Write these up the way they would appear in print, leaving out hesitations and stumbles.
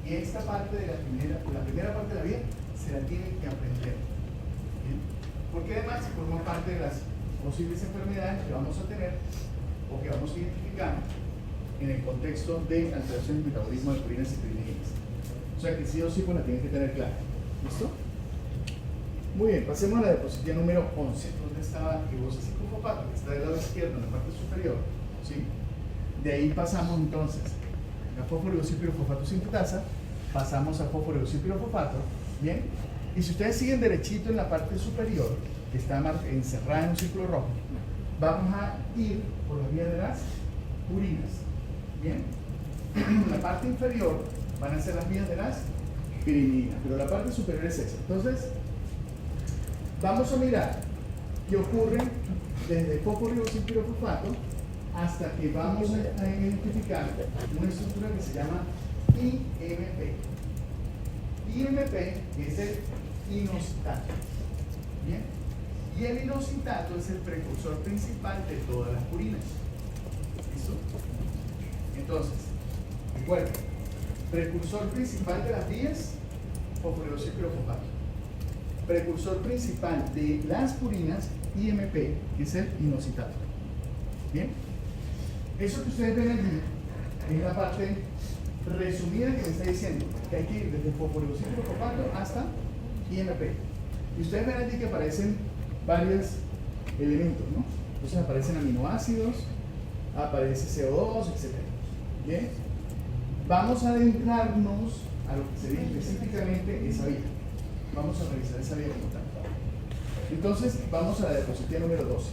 Y esta parte de la primera parte de la vía se la tienen que aprender. ¿Bien? Porque además forma parte de las posibles enfermedades que vamos a tener o que vamos a identificar en el contexto de alteración del metabolismo de purinas y pirimidinas. O sea que sí o sí pues la tienen que tener clara. ¿Listo? Muy bien, pasemos a la diapositiva número 11, donde estaba fibrosis psicofosfato, que está del lado izquierdo en la parte superior. ¿Sí? De ahí pasamos entonces a fosforibosilpirofosfato sintetasa, pasamos a fosforibosilpirofosfato, ¿bien? Y si ustedes siguen derechito en la parte superior, que está encerrada en un círculo rojo, vamos a ir por la vía de las purinas, ¿bien? La parte inferior van a ser las vías de las pirimidinas, pero la parte superior es esa. Entonces, vamos a mirar qué ocurre desde fosforibosilpirofosfato hasta que vamos a identificar una estructura que se llama IMP. IMP es el inositato. ¿Bien? Y el inositato es el precursor principal de todas las purinas. ¿Listo? Entonces, recuerden, precursor principal de las vías, fosforibosilpirofosfato. Precursor principal de las purinas, IMP, que es el inositato. ¿Bien? Eso que ustedes ven allí es la parte resumida que me está diciendo que hay que ir desde fosforibosilpirofosfato hasta IMP. Y ustedes ven allí que aparecen varios elementos, ¿no? Entonces aparecen aminoácidos, aparece CO2, etc. ¿Bien? Vamos a adentrarnos a lo que sería específicamente esa vía. Vamos a revisar esa vía como tal. Entonces, vamos a la diapositiva número 12.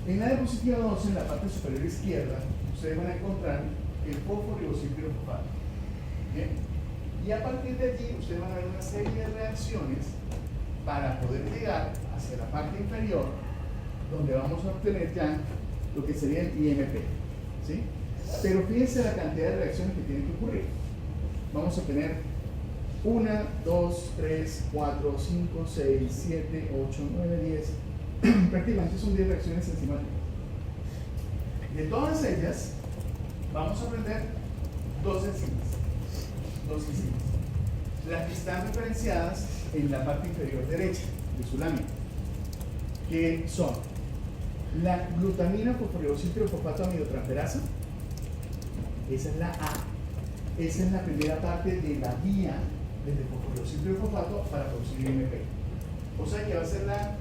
En la diapositiva 12, en la parte superior izquierda, ustedes van a encontrar el fosforibosilpirofosfato. ¿Bien? Y a partir de allí, ustedes van a ver una serie de reacciones para poder llegar hacia la parte inferior, donde vamos a obtener ya lo que sería el IMP. ¿Sí? Pero fíjense la cantidad de reacciones que tienen que ocurrir. Vamos a tener 1, 2, 3, 4, 5, 6, 7, 8, 9, 10. Prácticamente son 10 reacciones enzimáticas. De todas ellas, vamos a aprender dos enzimas. Las que están referenciadas en la parte inferior derecha de su lámina, que son la glutamina fosforibosilpirofosfato amidotransferasa. Esa es la A. Esa es la primera parte de la vía desde fosforibosilpirofosfato para producir IMP. O sea que va a ser la,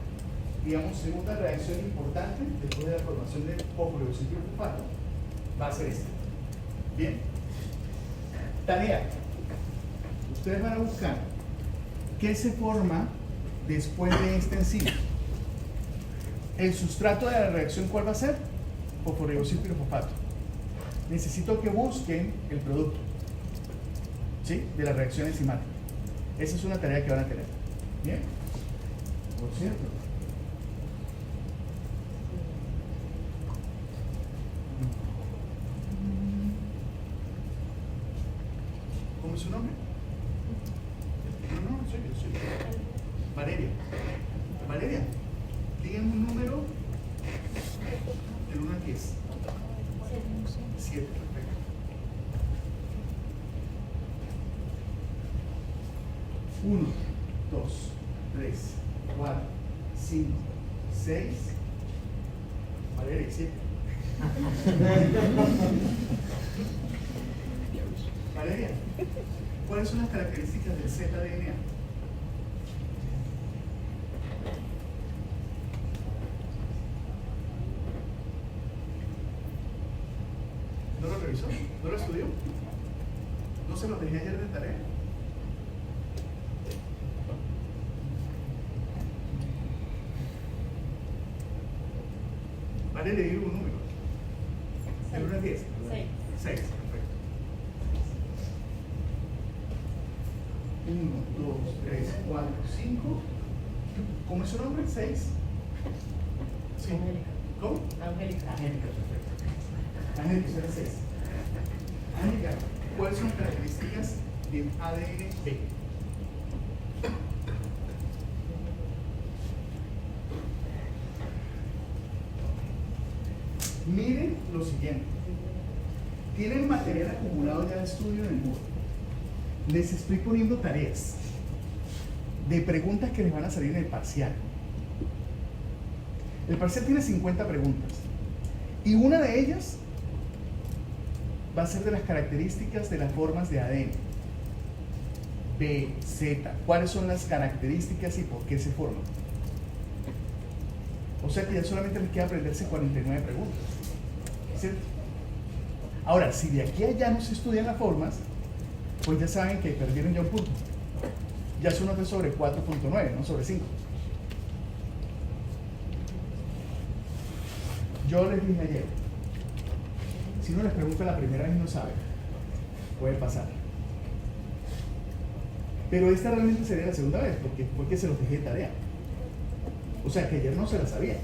digamos, segunda reacción importante después de la formación del fosforibosilpirofosfato. Va a ser esta. Bien. Tarea. Ustedes van a buscar qué se forma después de esta enzima. El sustrato de la reacción, ¿cuál va a ser? Fosforibosilpirofosfato. Necesito que busquen el producto, ¿sí?, de la reacción enzimática. Esa es una tarea que van a tener. Bien. Por cierto, ¿cómo es su nombre? No, soy yo. Valeria. Valeria, díganme un número del 1 al 10. 7, perfecto. 1, 2, 3, 4, 5, 6. Valeria, 7. Valeria, ¿cuáles son las características del zDNA? ¿No lo revisó? ¿No lo estudió? ¿No se lo dejé ayer de tarea? Vale, le digo un número. ¿El 1 al 10? 6. 6, perfecto. 1, 2, 3, 4, 5. ¿Cómo es su nombre? 6. Sí. ¿Cómo? Angélica. Angélica, perfecto. Angélica, será 6. Angélica, ¿cuáles son las características del ADN B? Miren lo siguiente. tienen material acumulado ya de estudio en el Moodle. Les estoy poniendo tareas de preguntas que les van a salir en el parcial. El parcial tiene 50 preguntas y una de ellas va a ser de las características de las formas de ADN. B, Z, ¿cuáles son las características y por qué se forman? O sea que ya solamente les queda aprenderse 49 preguntas, ¿cierto? Ahora, si de aquí a allá no se estudian las formas, pues ya saben que perdieron ya un punto. Ya es una sobre 4.9, no sobre 5. Yo les dije ayer, si uno les pregunta la primera vez y no sabe, puede pasar. Pero esta realmente sería la segunda vez, porque se los dejé de tarea. O sea que ayer no se las sabían.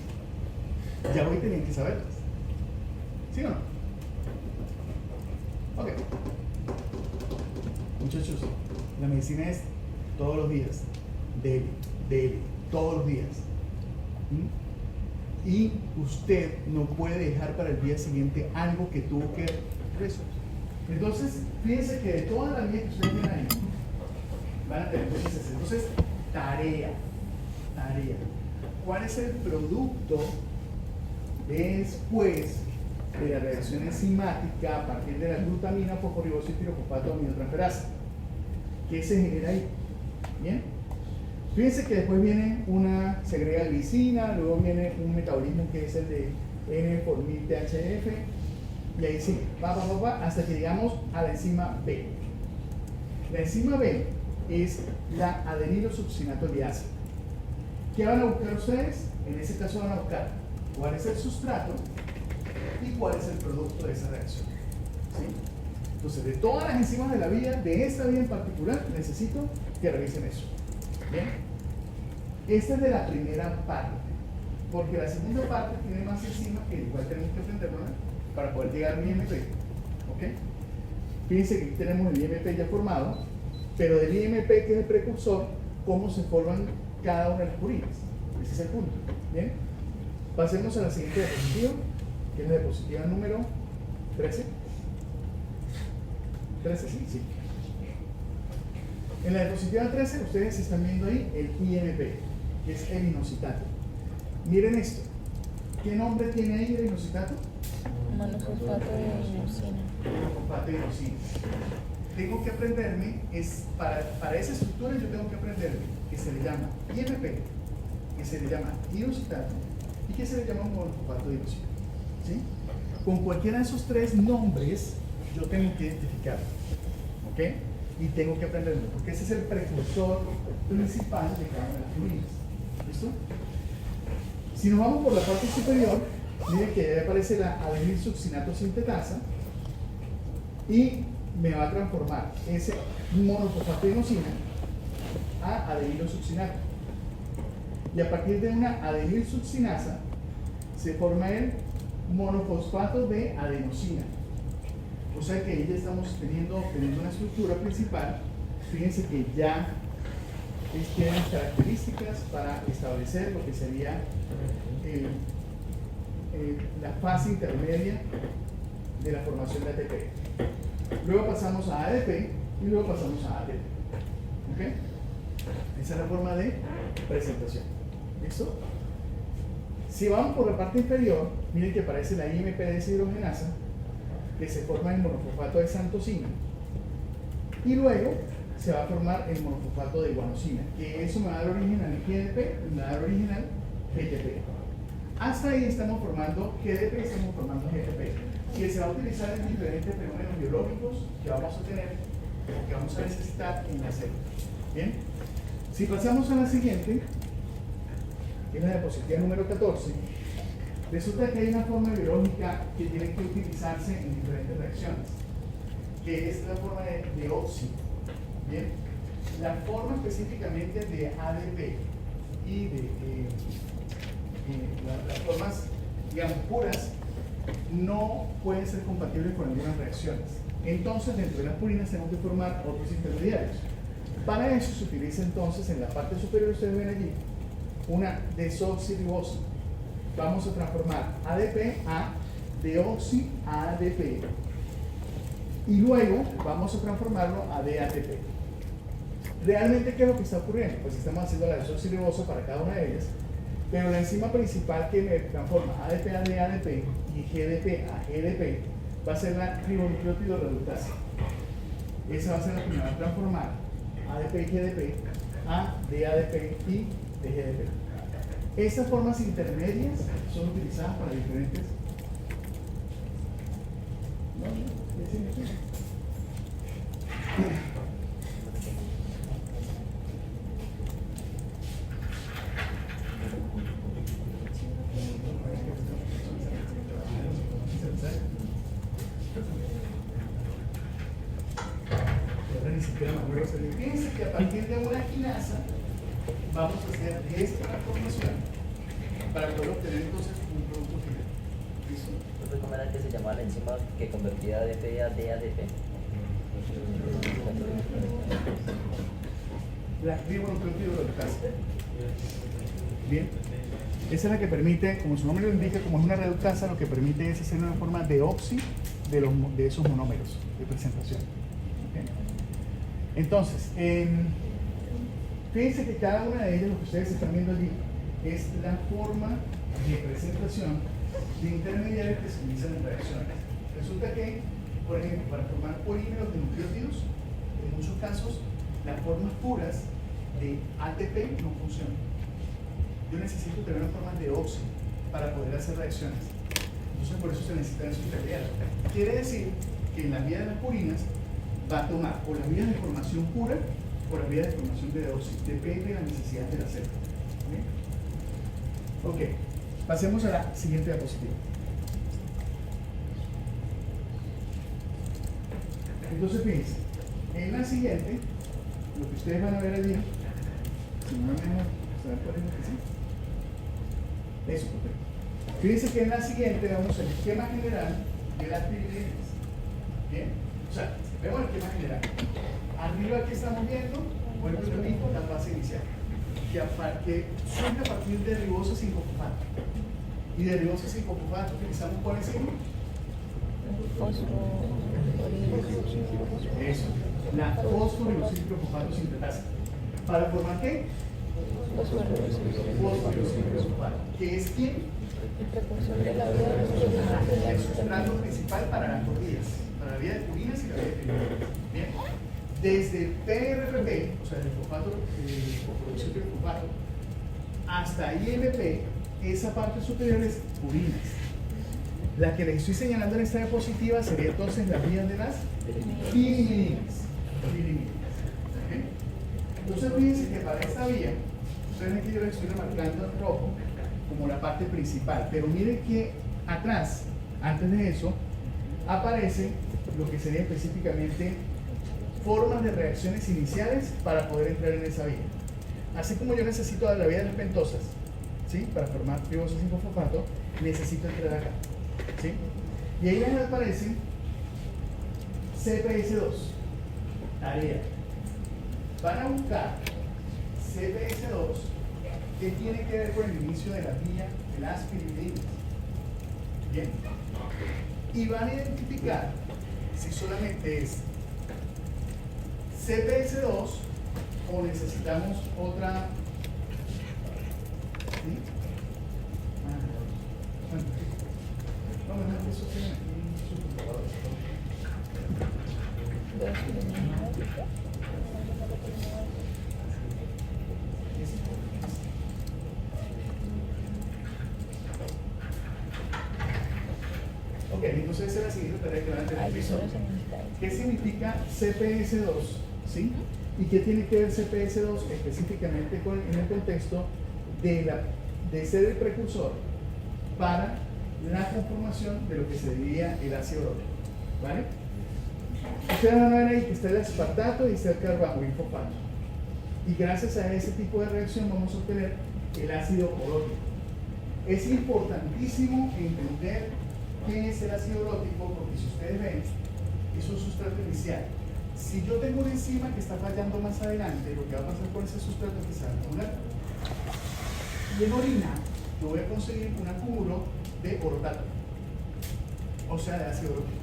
Ya hoy tenían que saberlas. ¿Sí o no? Ok. Muchachos, la medicina es todos los días. Debe, todos los días. Y usted no puede dejar para el día siguiente algo que tuvo que resolver. Entonces, fíjense que de toda la vida que ustedes ven ahí, van a tener cosas así. Entonces, tarea. ¿Cuál es el producto después de la reacción enzimática a partir de la glutamina, fosforibosis, pirofosfato, aminotransferasa? ¿Qué se genera ahí? ¿Bien? Fíjense que después viene una segrega glicina, luego viene un metabolismo que es el de N-formil-THF, y ahí sigue, hasta que llegamos a la enzima B. La enzima B es la adenilosubcinato liasa. ¿Qué van a buscar ustedes? En ese caso van a buscar cuál es el sustrato y cuál es el producto de esa reacción. ¿Sí? Entonces, de todas las enzimas de la vía, de esta vía en particular, necesito que revisen eso. ¿Bien? Esta es de la primera parte, porque la segunda parte tiene más enzimas que igual tenemos que aprenderlo, ¿no? Para poder llegar al IMP. ¿Ok? Fíjense que aquí tenemos el IMP ya formado, pero del IMP, que es el precursor, cómo se forman cada una de las purinas. Ese es el punto. ¿Bien? Pasemos a la siguiente diapositiva, que es la diapositiva número 13. 13, sí. En la diapositiva 13, ustedes están viendo ahí el IMP, que es el inositato. Miren esto. ¿Qué nombre tiene ahí el inositato? Monofosfato de inosina. Monofosfato de inosina. Tengo que aprenderme, para esa estructura yo tengo que aprenderme que se le llama IMP, que se le llama inositato y que se le llama monofosfato de inosina. ¿Sí? Con cualquiera de esos tres nombres yo tengo que identificarlo. ¿Ok? Y tengo que aprenderlo, porque ese es el precursor principal de cada una de las purinas. ¿Listo? Si nos vamos por la parte superior, miren que ahí aparece la adenilsuccinato sintetasa y me va a transformar ese monofosfato de inosina a adenilsuccinato. Y a partir de una adenilsuccinasa se forma el monofosfato de adenosina. O sea que ahí ya estamos teniendo una estructura principal. Fíjense que ya tiene las características para establecer lo que sería la fase intermedia de la formación de ATP. Luego pasamos a ADP y luego pasamos a ATP. ¿Ok? Esa es la forma de presentación. ¿Listo? Si vamos por la parte inferior, miren que aparece la IMP deshidrogenasa, que se forma en monofosfato de xantosina, y luego se va a formar el monofosfato de guanosina, que eso me va a dar origen al GDP y me va a dar origen al GTP. Hasta ahí estamos formando GDP y estamos formando GTP, que se va a utilizar en diferentes fenómenos biológicos que vamos a tener o que vamos a necesitar en la célula. Bien, si pasamos a la siguiente, que es la diapositiva número 14, resulta que hay una forma biológica que tiene que utilizarse en diferentes reacciones, que es la forma de óxido. Bien, la forma específicamente de ADP y de las formas, digamos, puras, no pueden ser compatibles con algunas reacciones. Entonces, dentro de las purinas tenemos que formar otros intermediarios. Para eso se utiliza entonces en la parte superior, ustedes ven allí, una desoxirribosa. Vamos a transformar ADP a deoxi-ADP y luego vamos a transformarlo a DATP. ¿Realmente qué es lo que está ocurriendo? Pues estamos haciendo la desoxirribosa para cada una de ellas, pero la enzima principal que me transforma ADP a DADP y GDP a GDP va a ser la ribonucleótido reductasa. Esa va a ser la que me va a transformar ADP y GDP a DADP y DGDP. Estas formas intermedias son utilizadas para diferentes. Fíjense que a partir de una quinasa vamos a hacer esta transformación para poder obtener entonces un producto final. ¿Listo? ¿Cómo era que se llamaba la enzima que convertía ADP a DADP? La ribonucleótido reductasa. Bien. Esa es la que permite, como su nombre lo indica, como es una reductasa, lo que permite es hacer una forma de oxi de esos monómeros de presentación. ¿Okay? Entonces, fíjense que cada una de ellas, lo que ustedes están viendo allí, es la forma de presentación de intermediarios que se utilizan en reacciones. Resulta que, por ejemplo, para formar polímeros de nucleótidos, en muchos casos, las formas puras de ATP no funcionan. Yo necesito tener formas de óxido para poder hacer reacciones. Entonces, por eso se necesitan esos intermediarios. Quiere decir que en la vía de las purinas va a tomar o la vía de formación pura o la vía de formación de óxido. Depende de la necesidad de la célula. Ok, pasemos a la siguiente diapositiva. Entonces, fíjense, en la siguiente, lo que ustedes van a ver allí, si no me dejan saber cuál es lo que sí. Eso, perfecto. Fíjense que en la siguiente vamos al esquema general de las pirimidinas. Bien, o sea, vemos el esquema general. Arriba aquí estamos viendo, vuelvo y repito, la fase inicial, que surge a partir de ribosa 5-fosfato. Y de ribosa 5-fosfato utilizamos ¿cuál enzima? Eso, la fosforilusilfosfato sintetasa. ¿Para formar qué? Fosforilusilfosfato. ¿Qué es quién? El precursor de la vía de El sustrato principal para las dos vías, para la vía de purinas y la vía de pirimidinas. Bien. Desde PRP, o sea, el fosfato, fosforilusilfosfato, hasta IMP, esa parte superior es purinas. La que les estoy señalando en esta diapositiva sería entonces la vía de las pirimidinas. ¿Okay? Entonces fíjense que para esta vía, ustedes ven que yo les estoy remarcando en rojo como la parte principal, pero miren que atrás, antes de eso, aparece lo que sería específicamente formas de reacciones iniciales para poder entrar en esa vía. Así como yo necesito la vía de las pentosas, ¿sí? Para formar ribosa 5-fosfato, necesito entrar acá, ¿sí? Y ahí les aparece CPS2. Tarea. Van a buscar CPS2 que tiene que ver con el inicio de la vía de las pirimidinas. Bien. Y van a identificar si solamente es CPS2 o necesitamos otra. ¿Sí? Bueno, eso tiene aquí sus computadores. Ok, entonces esa es la siguiente tarea que van a tener que resolver. ¿Qué significa CPS2? ¿Sí? ¿Y qué tiene que ver CPS2 específicamente en el contexto de ser el precursor para la conformación de lo que se diría el ácido orótico? ¿Vale? Ustedes van a ver ahí que está el aspartato y está el carbamoilfosfato. Y gracias a ese tipo de reacción vamos a obtener el ácido orótico. Es importantísimo entender qué es el ácido orótico, porque si ustedes ven, es un sustrato inicial. Si yo tengo una enzima que está fallando más adelante, lo que va a pasar con ese sustrato es que se va a acumular. Y en orina, yo voy a conseguir un acúmulo de orotato, o sea, de ácido orótico.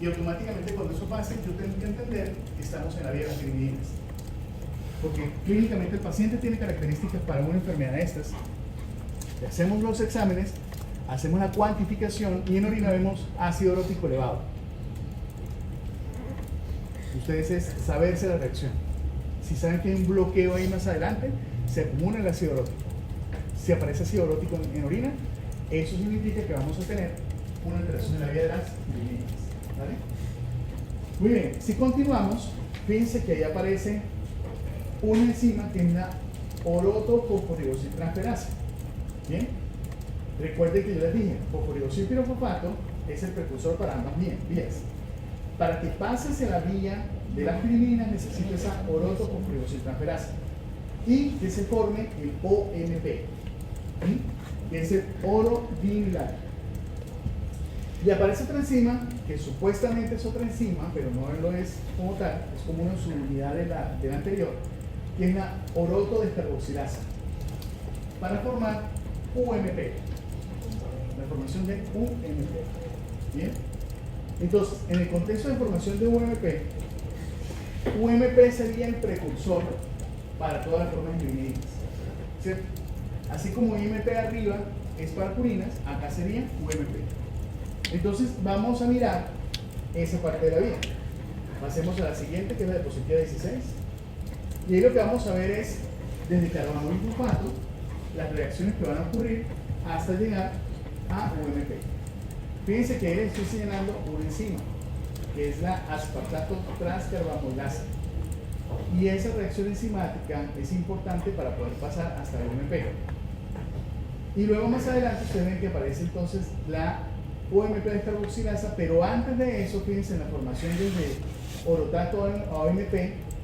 Y automáticamente cuando eso pase, yo tengo que entender que estamos en la vía de las pirimidinas. Porque clínicamente el paciente tiene características para una enfermedad de estas. Le hacemos los exámenes, hacemos la cuantificación y en orina vemos ácido urótico elevado. Ustedes es saberse la reacción. Si saben que hay un bloqueo ahí más adelante, se acumula el ácido urótico. Si aparece ácido urótico en orina, eso significa que vamos a tener una alteración en la vía de las pirimidinas. ¿Vale? Muy bien, si continuamos, fíjense que ahí aparece una enzima que es la orotofosforilosiltransferasa. ¿Bien? Recuerden que yo les dije, fosforilosil pirofosfato es el precursor para ambas vías. Para que pase hacia la vía de las pirimidinas necesita esa orotofosforilosiltransferasa y que se forme el OMP, que es el orodinilato. Y aparece otra enzima que supuestamente es otra enzima, pero no lo es como tal, es como una subunidad de la anterior, que es la orotodescarboxilasa, para formar UMP, la formación de UMP. ¿Bien? Entonces, en el contexto de formación de UMP, UMP sería el precursor para todas las formas pirimidinas, ¿cierto? Así como IMP arriba es para purinas, acá sería UMP. Entonces, vamos a mirar esa parte de la vía. Pasemos a la siguiente, que es la diapositiva 16. Y ahí lo que vamos a ver es, desde carbonato y sulfato, las reacciones que van a ocurrir hasta llegar a UMP. Fíjense que ahí estoy señalando una enzima, que es la aspartato transcarbamolasa. Y esa reacción enzimática es importante para poder pasar hasta el UMP. Y luego más adelante ustedes ven que aparece entonces la UMP descarboxilasa, pero antes de eso, fíjense en la formación desde orotato a OMP,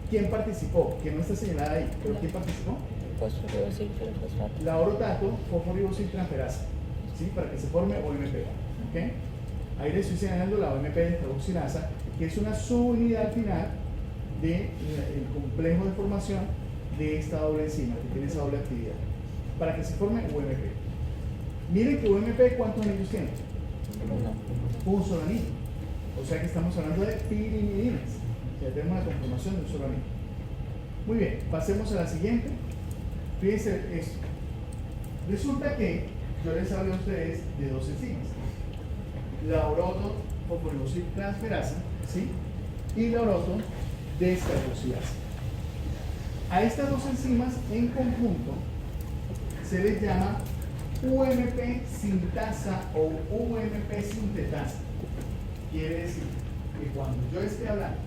¿quién participó? Que no está señalada ahí, pero ¿quién participó? Fosforilosil pirofosfato. La orotato fosforilosiltransferasa, ¿sí? Para que se forme OMP. ¿Okay? Ahí les estoy señalando la OMP descarboxilasa, que es una subunidad final del complejo de formación de esta doble enzima, que tiene esa doble actividad, para que se forme UMP. Miren que UMP, ¿cuántos anillos tiene? Un solo anillo. O sea que estamos hablando de pirimidinas. Ya tenemos la conformación de un solo anillo. Muy bien, pasemos a la siguiente. Fíjense esto. Resulta que yo les hablo a ustedes de dos enzimas: la orotofosforilosiltransferasa, ¿sí? Y la orotodescarboxilasa. A estas dos enzimas en conjunto se les llama UMP sintasa o UMP sintetasa. Quiere decir que cuando yo esté hablando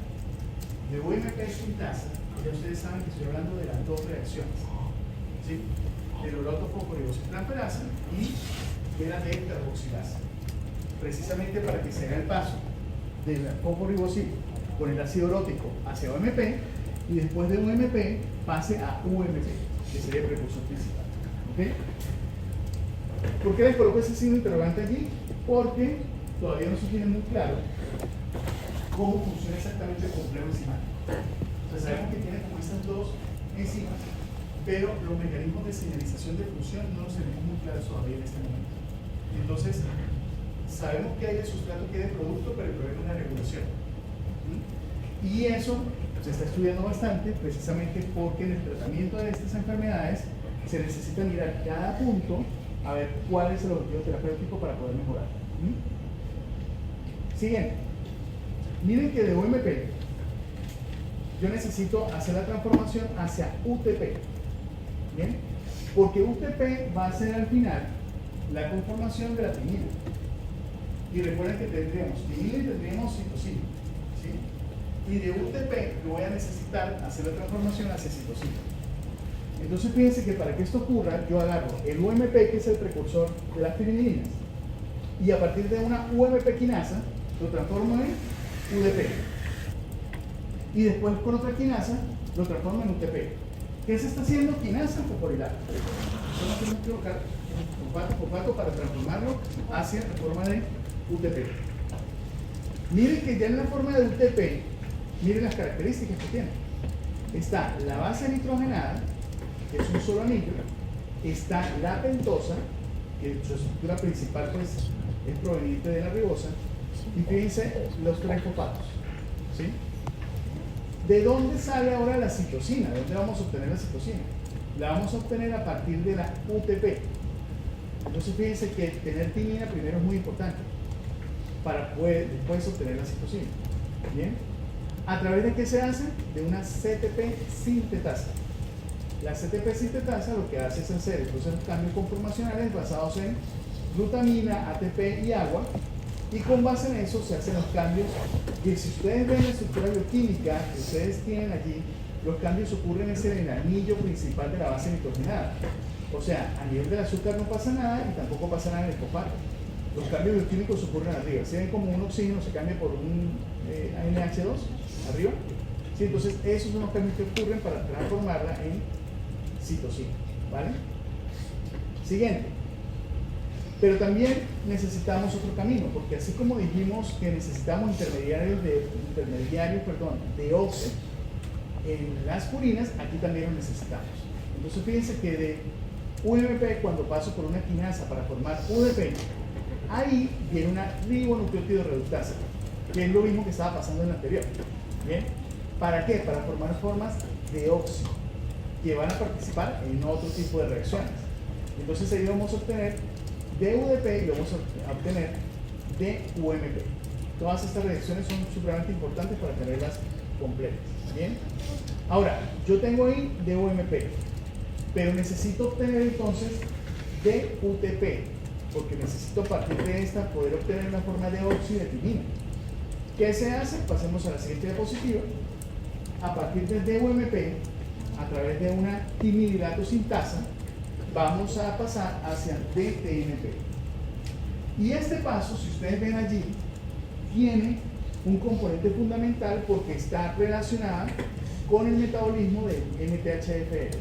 de UMP sintasa, ya ustedes saben que estoy hablando de las dos reacciones, ¿sí? Del orotofosforilosiltransferasa y de la descarboxilasa, precisamente para que se haga el paso del fosforilosil con el ácido urótico hacia OMP y después de UMP pase a UMP, que sería el precursor principal. ¿Okay? ¿Por qué les coloco ese signo interrogante allí? Porque todavía no se tiene muy claro cómo funciona exactamente el complejo enzimático. O sea, sabemos que tiene como estas dos enzimas, pero los mecanismos de señalización de función no los tenemos muy claros todavía en este momento. Entonces, sabemos que hay el sustrato que es de producto, pero el problema es la regulación. Y eso se está estudiando bastante, precisamente porque en el tratamiento de estas enfermedades se necesita mirar cada punto a ver cuál es el objetivo terapéutico para poder mejorar. Siguiente. Miren que de UMP yo necesito hacer la transformación hacia UTP. ¿Bien? Porque UTP va a ser al final la conformación de la timina. Y recuerden que tendríamos timina y tendríamos citosina. ¿Sí? Y de UTP lo voy a necesitar hacer la transformación hacia citosina. Entonces fíjense que para que esto ocurra, yo agarro el UMP, que es el precursor de las pirimidinas, y a partir de una UMP quinasa lo transformo en UDP. Y después con otra quinasa lo transformo en UTP. ¿Qué se está haciendo? Quinasa fosforilato. Entonces tenemos que colocar fosfato para transformarlo hacia la forma de UTP. Miren que ya en la forma de UTP, miren las características que tiene. Está la base nitrogenada, que es un solo anillo. Está la pentosa, que su estructura principal pues, es proveniente de la ribosa. Y fíjense los tres fosfatos. ¿Sí? ¿De dónde sale ahora la citosina? ¿De dónde vamos a obtener la citosina? La vamos a obtener a partir de la UTP. Entonces fíjense que tener timina primero es muy importante para poder después obtener la citosina. ¿Bien? ¿A través de qué se hace? De una CTP sintetasa. La CTP sintetasa lo que hace es hacer entonces cambios conformacionales basados en glutamina, ATP y agua, y con base en eso se hacen los cambios. Y si ustedes ven la estructura bioquímica que ustedes tienen allí, los cambios ocurren en el anillo principal de la base nitrogenada. O sea, a nivel del azúcar no pasa nada y tampoco pasa nada en el fosfato. Los cambios bioquímicos ocurren arriba. Si ven como un oxígeno se cambia por un NH2 arriba, ¿sí? Entonces esos son los cambios que ocurren para transformarla en citosina, ¿vale? Siguiente. Pero también necesitamos otro camino, porque así como dijimos que necesitamos intermediarios de OXE en las purinas, aquí también los necesitamos. Entonces fíjense que de UMP, cuando paso por una quinasa para formar UDP, ahí viene una ribonucleótido reductasa, que es lo mismo que estaba pasando en el anterior. ¿Bien? ¿Para qué? Para formar formas de óxido que van a participar en otro tipo de reacciones. Entonces ahí vamos a obtener de UDP y vamos a obtener de UMP. Todas estas reacciones son supremamente importantes para tenerlas completas. ¿Bien? Ahora, yo tengo ahí de UMP, pero necesito obtener entonces de UTP, porque necesito a partir de esta poder obtener una forma de óxido de timina. ¿Qué se hace? Pasemos a la siguiente diapositiva. A partir de DUMP, a través de una timidilato sintasa, vamos a pasar hacia DTMP. Y este paso, si ustedes ven allí, tiene un componente fundamental porque está relacionada con el metabolismo de MTHFR,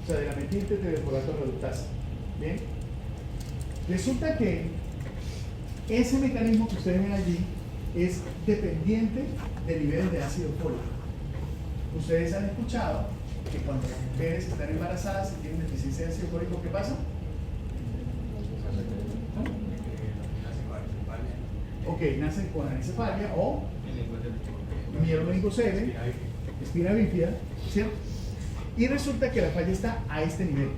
o sea, de la metiltetrahidrofolato reductasa. ¿Bien? Resulta que ese mecanismo que ustedes ven allí es dependiente de niveles de ácido fólico. Ustedes han escuchado que cuando las mujeres están embarazadas y tienen deficiencia de ácido fólico, ¿qué pasa? Ok, nacen con anencefalia o mielomeningocele, espina bífida, ¿cierto? Y resulta que la falla está a este nivel.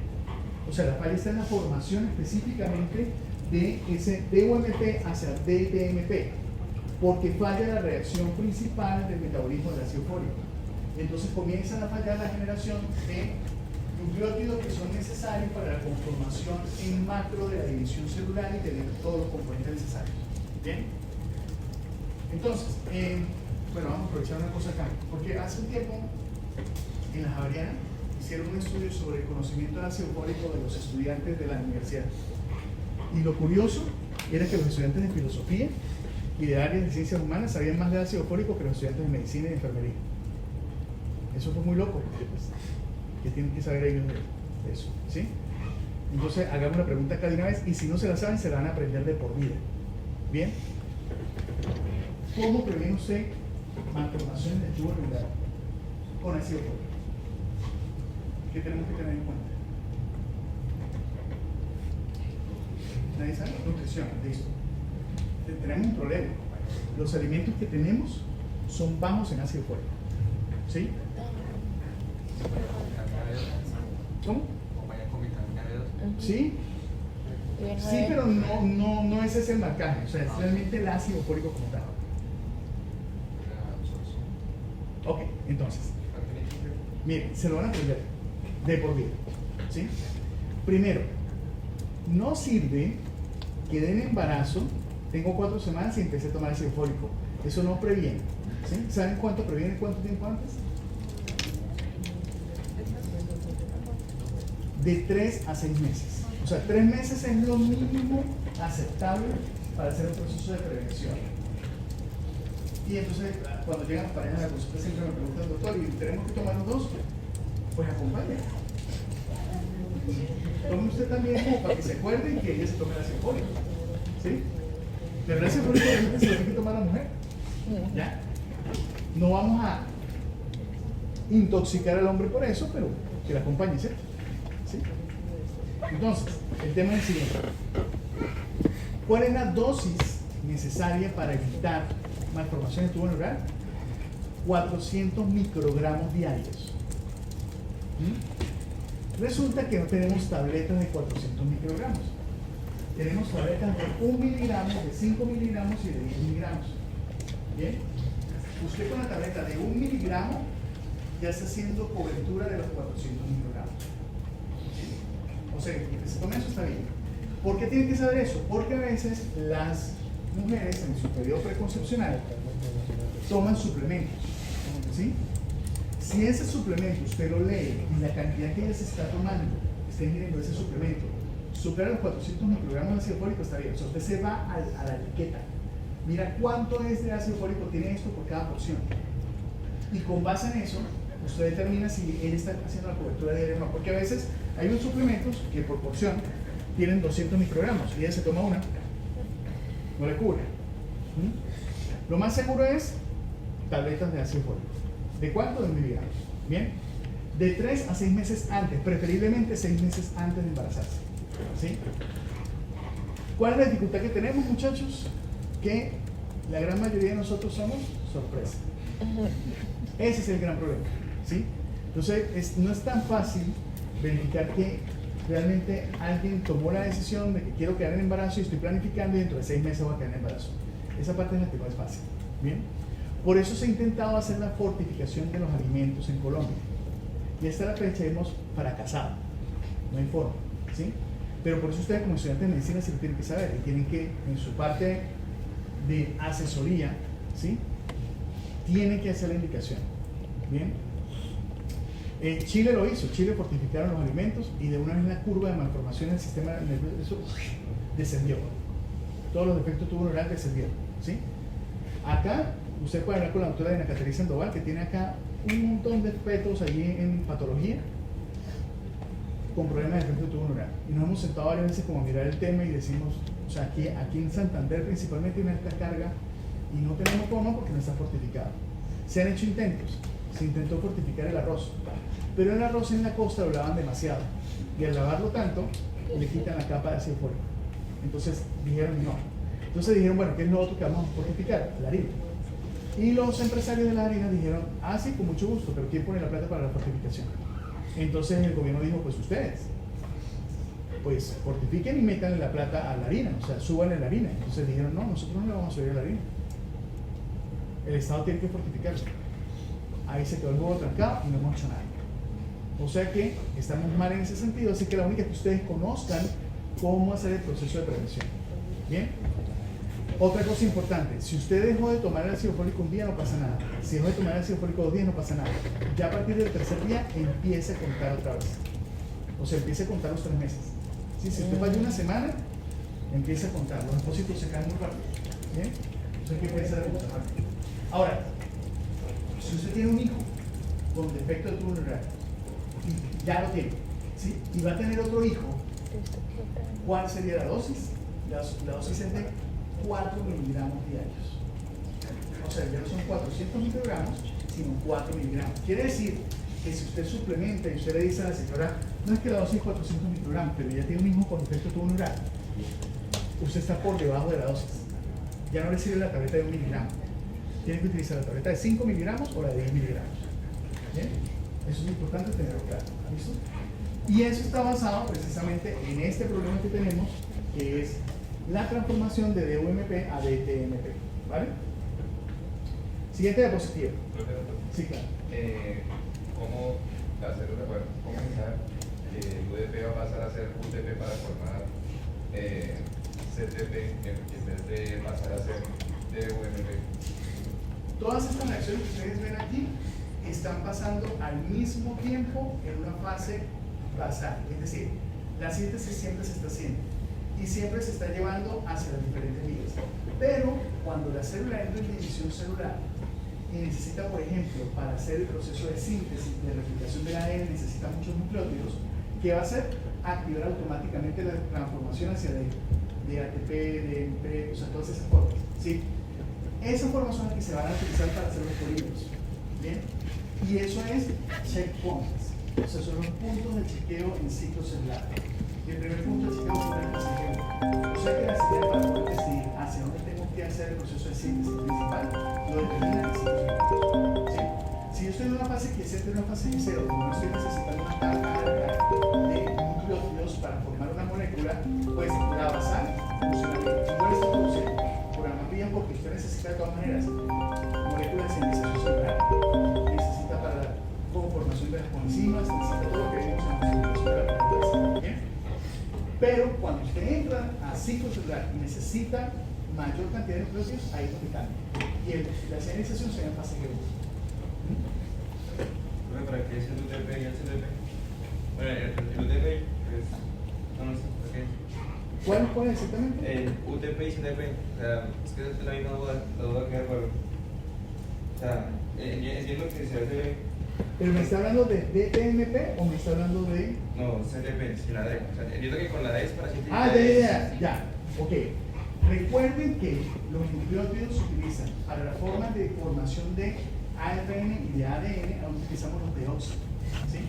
O sea, la falla está en la formación específicamente de ese DUMP hacia DTMP, porque falla la reacción principal del metabolismo del ácido fólico. Entonces comienzan a fallar la generación de nucleótidos que son necesarios para la conformación en macro de la división celular y tener todos los componentes necesarios. ¿Bien? Entonces, bueno, vamos a aprovechar una cosa acá, porque hace un tiempo en la Javeriana hicieron un estudio sobre el conocimiento del ácido fólico de los estudiantes de la universidad. Y lo curioso era que los estudiantes de filosofía y de áreas de ciencias humanas sabían más de ácido fólico que los estudiantes de medicina y de enfermería. Eso fue muy loco, porque pues, ¿qué tienen que saber ellos de eso? ¿Sí? Entonces, hagamos una pregunta acá de una vez, y si no se la saben, se la van a aprender de por vida. ¿Bien? ¿Cómo previene usted malformaciones del tubo renal con ácido fólico? ¿Qué tenemos que tener en cuenta? ¿Nadie sabe? Nutrición, listo. Tenemos un problema. Los alimentos que tenemos son bajos en ácido fólico. ¿Sí? ¿Cómo? ¿Sí? Sí, pero no ese es el marcaje. O sea, es realmente el ácido fólico como tal. Ok, entonces, miren, se lo van a aprender de por vida. ¿Sí? Primero, no sirve que den embarazo, tengo 4 semanas y empecé a tomar ácido fólico. Eso no previene. ¿Sí? ¿Saben cuánto previene? ¿Cuánto tiempo antes? De 3 a 6 meses. O sea, 3 meses es lo mínimo aceptable para hacer un proceso de prevención. Y entonces, cuando llegan las parejas a la consulta, siempre me preguntan, doctor, ¿y tenemos que tomar los 2? Pues acompañe. Tome usted también como para que se acuerde y que ella se tome el ácido fólico. ¿Sí? Pero el ácido fólico realmente se lo tiene que tomar la mujer. ¿Ya? No vamos a intoxicar al hombre por eso, pero que la acompañe, ¿cierto? ¿Sí? Entonces, el tema es el siguiente. ¿Cuál es la dosis necesaria para evitar malformación de tubo neural? 400 microgramos diarios. Resulta que no tenemos tabletas de 400 microgramos. Tenemos tabletas de 1 miligramo, de 5 miligramos y de 10 miligramos. ¿Bien? Usted con la tableta de 1 miligramo ya está haciendo cobertura de los 400 microgramos. ¿Sí? O sea, que se tome eso está bien. ¿Por qué tienen que saber eso? Porque a veces las mujeres en su periodo preconcepcional toman suplementos. ¿Sí? Si ese suplemento usted lo lee y la cantidad que ella se está tomando, está ingiriendo ese suplemento, supera los 400 microgramos de ácido fólico, está bien. O sea, usted se va a la etiqueta. Mira cuánto es de ácido fólico tiene esto por cada porción. Y con base en eso, usted determina si él está haciendo la cobertura diaria o no. Porque a veces hay unos suplementos que por porción tienen 200 microgramos y ella se toma una, no le cubre. Lo más seguro es tabletas de ácido fólico. ¿De cuánto? De 1 miligramos. Bien. De 3 a 6 meses antes, preferiblemente 6 meses antes de embarazarse. ¿Sí? ¿Cuál es la dificultad que tenemos, muchachos? Que la gran mayoría de nosotros somos sorpresa. Ese es el gran problema. ¿Sí? Entonces, no es tan fácil verificar que realmente alguien tomó la decisión de que quiero quedar en embarazo y estoy planificando y dentro de 6 meses voy a quedar en embarazo. Esa parte es la que no es fácil. ¿Bien? Por eso se ha intentado hacer la fortificación de los alimentos en Colombia. Y hasta la fecha hemos fracasado. No hay forma. ¿Sí? Pero por eso ustedes como estudiantes de medicina sí lo tienen que saber y tienen que, en su parte de asesoría, ¿sí? Tienen que hacer la indicación. ¿Bien? Chile lo hizo. Chile fortificaron los alimentos y de una vez la curva de malformación del sistema nervioso descendió. Todos los defectos tubo neural descendieron. ¿Sí? Acá usted puede hablar con la doctora Diana Caterina Sandoval, que tiene acá un montón de fetos allí en patología con problemas de defecto tubo neural. Y nos hemos sentado varias veces como a mirar el tema y decimos, o sea, aquí en Santander principalmente hay una alta carga y no tenemos cómo porque no está fortificado. Se han hecho intentos, se intentó fortificar el arroz, pero el arroz en la costa lo lavan demasiado y al lavarlo tanto le quitan la capa de ácido fólico. Entonces dijeron no. Entonces dijeron, bueno, ¿qué es lo otro que vamos a fortificar? La harina. Y los empresarios de la harina dijeron, ah, sí, con mucho gusto, pero ¿quién pone la plata para la fortificación? Entonces el gobierno dijo, pues ustedes, pues fortifiquen y metan la plata a la harina, o sea, suban la harina. Entonces dijeron, no, nosotros no le vamos a subir a la harina. El Estado tiene que fortificarse. Ahí se quedó el huevo trancado y no hemos hecho nada. O sea que estamos mal en ese sentido, así que la única es que ustedes conozcan cómo hacer el proceso de prevención. ¿Bien? Otra cosa importante, si usted dejó de tomar el ácido fólico un día no pasa nada. Si dejó de tomar el ácido fólico 2 días no pasa nada. Ya a partir del tercer día empiece a contar otra vez. O sea, empiece a contar los 3 meses. ¿Sí? Si usted falló una semana, empiece a contar. Los depósitos se caen muy rápido. ¿Bien? Eso hay que empezar a contar rápido. Ahora, si usted tiene un hijo con defecto de tubo neural y ya lo tiene, ¿sí? Y va a tener otro hijo, ¿cuál sería la dosis? La dosis es de 4 miligramos diarios. O sea, ya no son 400 microgramos, sino 4 miligramos. Quiere decir que si usted suplementa y usted le dice a la señora, no es que la dosis es 400 microgramos, pero ya tiene un hijo con defecto tubo neural, usted está por debajo de la dosis. Ya no le sirve la tableta de 1 miligramo. Tiene que utilizar la tableta de 5 miligramos o la de 10 miligramos. ¿Bien? Eso es importante tenerlo claro. ¿Listo? Y eso está basado precisamente en este problema que tenemos, que es la transformación de DUMP a DTMP. ¿Vale? Siguiente diapositiva. Sí, claro. ¿Cómo la célula puede comenzar? El UDP va a pasar a ser UTP para formar CTP en vez de pasar a ser DUMP. Todas estas reacciones que ustedes ven aquí están pasando al mismo tiempo en una fase basal. Es decir, la síntesis siempre se está haciendo y siempre se está llevando hacia las diferentes vías. Pero cuando la célula entra en división celular y necesita, por ejemplo, para hacer el proceso de síntesis, de replicación del ADN, necesita muchos nucleótidos, ¿qué va a hacer? Activar automáticamente la transformación hacia de ATP, DMP, o sea, todas esas formas. ¿Sí? Esas formas son las que se van a utilizar para hacer los polímeros. ¿Bien? Y eso es checkpoints. O sea, son los puntos de chequeo en ciclo celular. Y el primer punto de chequeo es el chequeo. O sea que la siguiente para poder decidir hacia dónde tengo que que hacer el proceso de síntesis principal, lo determina el ciclo. ¿Sí? Si yo estoy en una fase quiescente, en una fase quiescero, como no estoy necesitando una carga alta de nucleótidos para formar una molécula, pues la basal funciona bien. Igual esto produce por la bien porque usted necesita de todas maneras moléculas de sintetización celular, necesita para la conformación de las coenzimas, necesita todo lo que vimos en la sintetización de la proteína. ¿Bien? Pero cuando usted entra a ciclo celular y necesita mayor cantidad de nucleótidos, ahí es donde cambia. Y la señalización se llama fase G1. Bueno, ¿para qué es el UTP y el CTP? Bueno, el UTP es... No sé, ¿para qué? ¿Cuál es exactamente? El UTP y CTP, o sea, es que es la misma duda, la duda que hay para... O sea, entiendo que se hace... ¿Pero me está hablando de DTMP o me está hablando de...? No, CTP, sin la D. O sea, entiendo que con la D es para sintetizar. Ah, ya. Ok. Recuerden que los nucleótidos se utilizan para la forma de formación de ARN y de ADN, aún utilizamos los deoxi, ¿sí?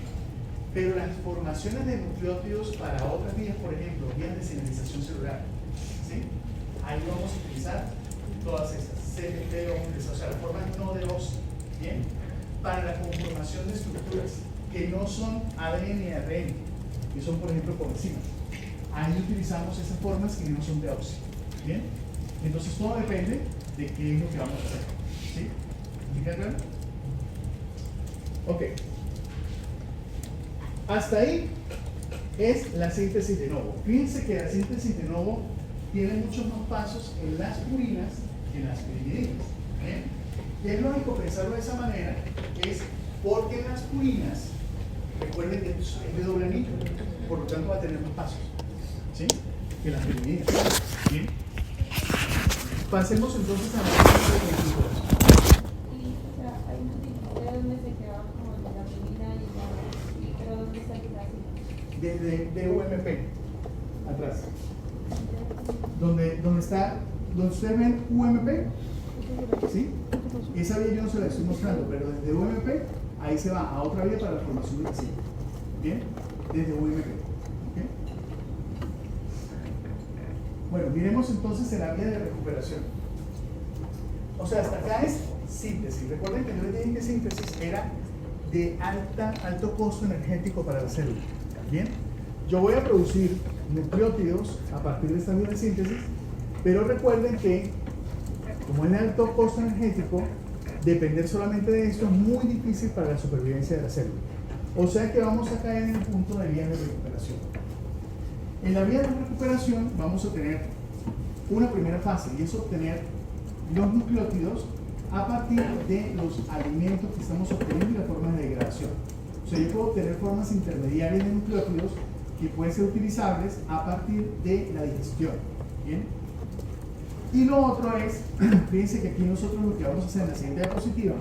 Pero las formaciones de nucleótidos para otras vías, por ejemplo, vías de señalización celular, ¿sí? Ahí vamos a utilizar todas estas, CTP, o sea, las formas no deoxi, ¿bien? Para la conformación de estructuras que no son ADN y ARN, que son, por ejemplo, coenzimas. Ahí utilizamos esas formas que no son deoxi. ¿Bien? Entonces todo depende de qué es lo que vamos a hacer. ¿Sí? ¿Me queda claro? Ok. Hasta ahí es la síntesis de novo. Fíjense que la síntesis de novo tiene muchos más pasos en las purinas que en las pirimidinas. ¿Bien? Y es lógico pensarlo de esa manera, es porque en las purinas, recuerden que es de doble anillo, por lo tanto va a tener más pasos. ¿Sí? Que las pirimidinas. ¿Bien? Pasemos entonces a la síntesis de nucleótidos. Y, o sea, hay un tipo de donde se queda como la primera y la... Pero ¿dónde está el ácido? De UMP, atrás. Donde ustedes ven UMP, ¿sí? Esa vía yo no se la estoy mostrando, pero desde UMP, ahí se va a otra vía para la formación del ácido. ¿Bien? Desde UMP. ¿Okay? Bueno, miremos entonces en la vía de recuperación. O sea, hasta acá es síntesis. Recuerden que yo les dije que síntesis era de alto costo energético para la célula. Bien, yo voy a producir nucleótidos a partir de esta vía de síntesis, pero recuerden que, como es de alto costo energético, depender solamente de esto es muy difícil para la supervivencia de la célula. O sea que vamos a caer en el punto de vías de recuperación. En la vía de recuperación vamos a tener una primera fase, y es obtener los nucleótidos a partir de los alimentos que estamos obteniendo y las formas de degradación. O sea, yo puedo obtener formas intermediarias de nucleótidos que pueden ser utilizables a partir de la digestión. ¿Bien? Y lo otro es, fíjense que aquí nosotros lo que vamos a hacer en la siguiente diapositiva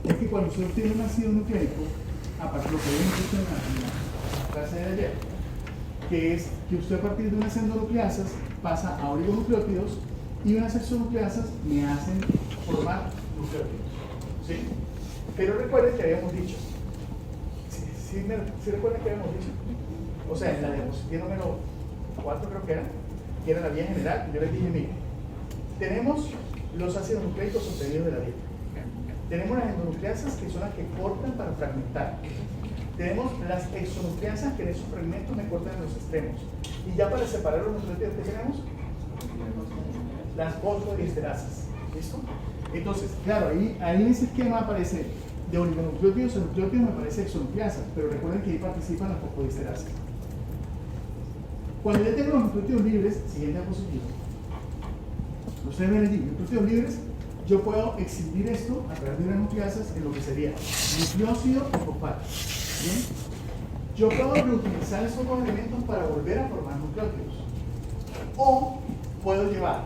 es que cuando usted obtiene un ácido nucleico, a partir de lo que vimos en la clase de ayer, que es que usted a partir de unas endonucleasas pasa a oligonucleótidos y unas exonucleasas me hacen formar nucleótidos. ¿Sí? Pero recuerden que habíamos dicho, ¿sí recuerdan que habíamos dicho? O sea, en la diapositiva número 4 creo que era la vía general, yo les dije, mire, tenemos los ácidos nucleicos obtenidos de la dieta. Tenemos las endonucleasas, que son las que cortan para fragmentar. Tenemos las exonucleasas, que en esos fragmentos me cortan en los extremos. Y ya para separar los nucleótidos, ¿qué tenemos? Las fosfodiesterasas. ¿Listo? Entonces, claro, ahí en ese esquema aparece de oligonucleótidos a nucleótidos, me aparece exonucleasas, pero recuerden que ahí participan las fosfodiesterasas. Cuando ya tengo los nucleótidos libres, siguiente diapositiva. Ustedes ven allí, nucleótidos libres, yo puedo exhibir esto a través de unas nucleasas en lo que sería nucleócido y fosfato. ¿Bien? Yo puedo reutilizar esos dos elementos para volver a formar nucleótidos. O puedo llevar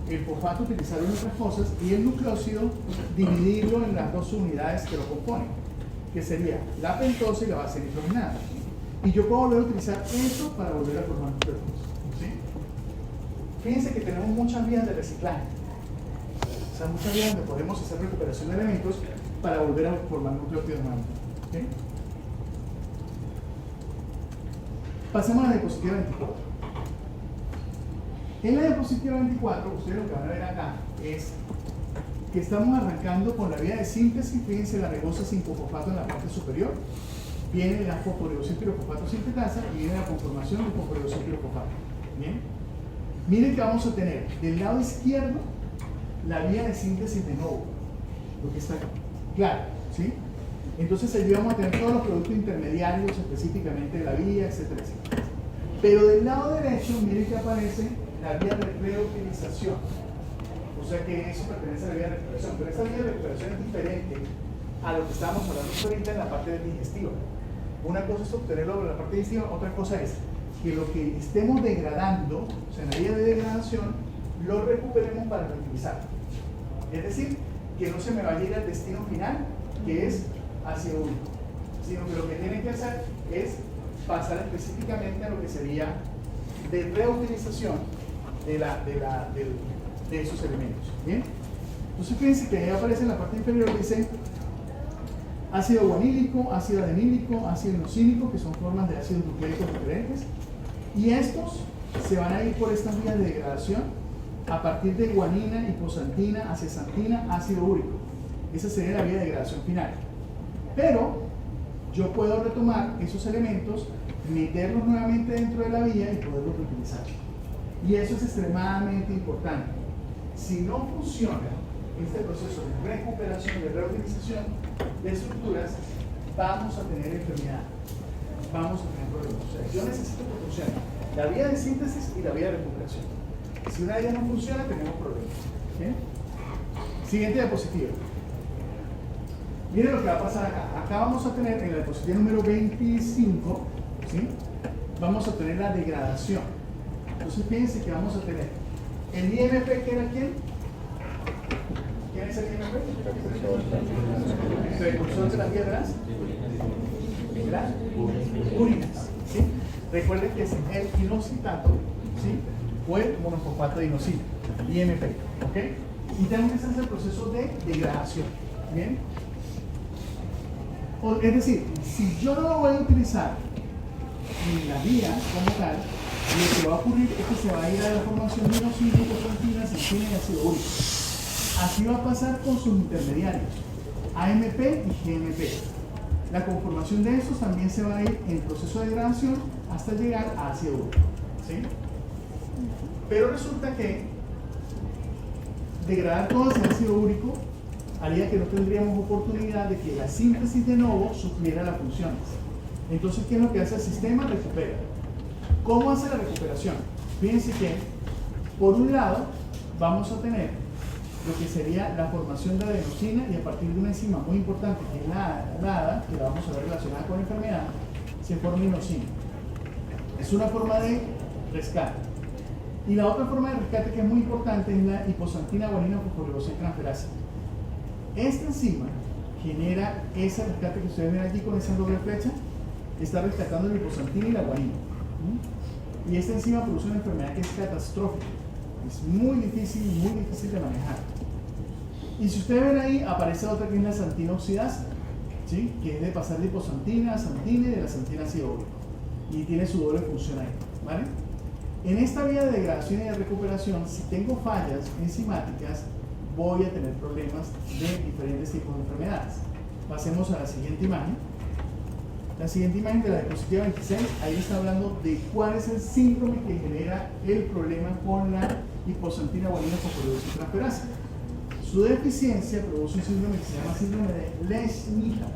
el fosfato, utilizarlo en otras cosas, y el nucleócido dividirlo en las dos unidades que lo componen, que sería la pentosa y la base nitrogenada. Y yo puedo volver a utilizar eso para volver a formar nucleótidos. ¿Sí? Fíjense que tenemos muchas vías de reciclaje. O sea, muchas vías donde podemos hacer recuperación de elementos para volver a formar nucleótidos nuevamente. ¿Sí? Pasemos a la diapositiva 24. En la diapositiva 24, ustedes lo que van a ver acá es que estamos arrancando con la vía de síntesis. Fíjense la rebosa 5-fosfato en la parte superior, viene la fosforegosipirofosfato sintetasa y viene la conformación del fosforegosipirofosfato. Bien, miren que vamos a tener del lado izquierdo la vía de síntesis de novo, lo que está claro, ¿sí? Entonces allí vamos a tener todos los productos intermediarios, específicamente de la vía, etcétera, etcétera. Pero del lado derecho, miren que aparece la vía de reutilización. O sea que eso pertenece a la vía de recuperación, pero esta vía de recuperación es diferente a lo que estábamos hablando ahorita en la parte digestiva. Una cosa es obtenerlo en la parte digestiva, otra cosa es que lo que estemos degradando, o sea, en la vía de degradación, lo recuperemos para reutilizarlo. Es decir, que no se me vaya a ir al destino final, que es ácido úrico, sino que lo que tienen que hacer es pasar específicamente a lo que sería de reutilización de esos elementos. ¿Bien? Entonces fíjense que ahí aparece en la parte inferior, dice ácido guanílico, ácido adenílico, ácido inosílico, que son formas de ácidos nucleicos diferentes, y estos se van a ir por estas vías de degradación a partir de guanina, hiposantina, acesantina, ácido úrico. Esa sería la vía de degradación final. Pero yo puedo retomar esos elementos, meterlos nuevamente dentro de la vía y poderlos reutilizar. Y eso es extremadamente importante. Si no funciona este proceso de recuperación, de reutilización de estructuras, vamos a tener enfermedad, vamos a tener problemas. O sea, yo necesito que funcione la vía de síntesis y la vía de recuperación. Si una de ellas no funciona, tenemos problemas. ¿Bien? Siguiente diapositiva. Miren lo que va a pasar acá. Acá vamos a tener en la diapositiva número 25, ¿sí? Vamos a tener la degradación. Entonces fíjense que vamos a tener el IMP, que era ¿quién? ¿Quién es el IMP? El precursor de las piedras. ¿Las? Urinas. ¿Sí? Recuerden que es el inositato, ¿sí? O el monofosfato de inosito, IMP. ¿Ok? Y tenemos que hacer el proceso de degradación. ¿Bien? Es decir, si yo no lo voy a utilizar en la vía como tal, lo que va a ocurrir es que se va a ir a la formación de inosito, hiposantina, acetina y ácido úrico. Así va a pasar con sus intermediarios, AMP y GMP. La conformación de estos también se va a ir en proceso de degradación hasta llegar a ácido úrico. ¿Sí? Pero resulta que degradar todo ese ácido úrico haría que no tendríamos oportunidad de que la síntesis de novo supliera las funciones. Entonces, ¿qué es lo que hace el sistema? Recupera. ¿Cómo hace la recuperación? Fíjense que, por un lado, vamos a tener lo que sería la formación de adenosina, y a partir de una enzima muy importante que es la ADA, que la vamos a ver relacionada con la enfermedad, se forma inosina. Es una forma de rescate. Y la otra forma de rescate que es muy importante es la hiposantina guanina fosforegositranferasa. Esta enzima genera ese rescate que ustedes ven aquí con esa doble flecha, está rescatando la hiposantina y la guanina. Y esta enzima produce una enfermedad que es catastrófica. Es muy difícil de manejar. Y si ustedes ven ahí, aparece otra que es la santina oxidasa, ¿sí? Que es de pasar de hiposantina a santina y de la santina a ácido úrico. Y tiene su doble función ahí. ¿Vale? En esta vía de degradación y de recuperación, si tengo fallas enzimáticas, voy a tener problemas de diferentes tipos de enfermedades. Pasemos a la siguiente imagen. La siguiente imagen de la diapositiva 26, ahí está hablando de cuál es el síndrome que genera el problema con la hiposantina guanina fosforegositranferasa. Su deficiencia produce un síndrome que se llama síndrome de Lesch-Nyhan.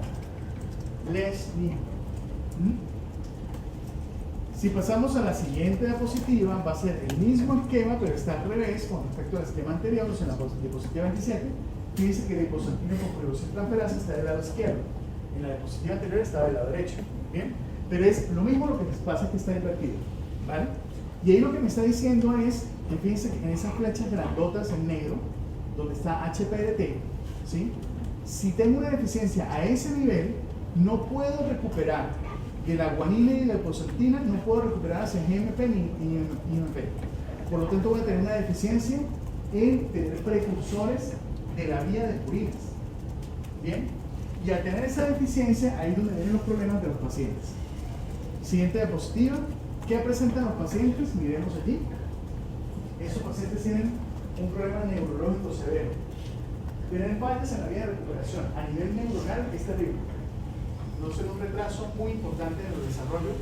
Si pasamos a la siguiente diapositiva, va a ser el mismo esquema, pero está al revés con respecto al esquema anterior, o sea, en la diapositiva 27, fíjense que la hiposantina fosforegositranferasa está del lado izquierdo. En la diapositiva anterior estaba del lado derecho. ¿Bien? Pero es lo mismo, lo que les pasa es que está invertido. ¿Vale? Y ahí lo que me está diciendo es que fíjense que en esas flechas grandotas en negro, donde está HPDT, ¿sí? Si tengo una deficiencia a ese nivel, no puedo recuperar de la guanina y de la hiposantina, no puedo recuperar hacia GMP ni IMP. Por lo tanto, voy a tener una deficiencia en tener precursores de la vía de purinas. ¿Bien? Y al tener esa deficiencia, ahí es donde vienen los problemas de los pacientes. Siguiente diapositiva. ¿Qué presentan los pacientes? Miremos allí. esos pacientes tienen un problema neurológico severo. Tienen fallas en la vía de recuperación. A nivel neuronal es terrible. No ser un retraso muy importante en el desarrollo.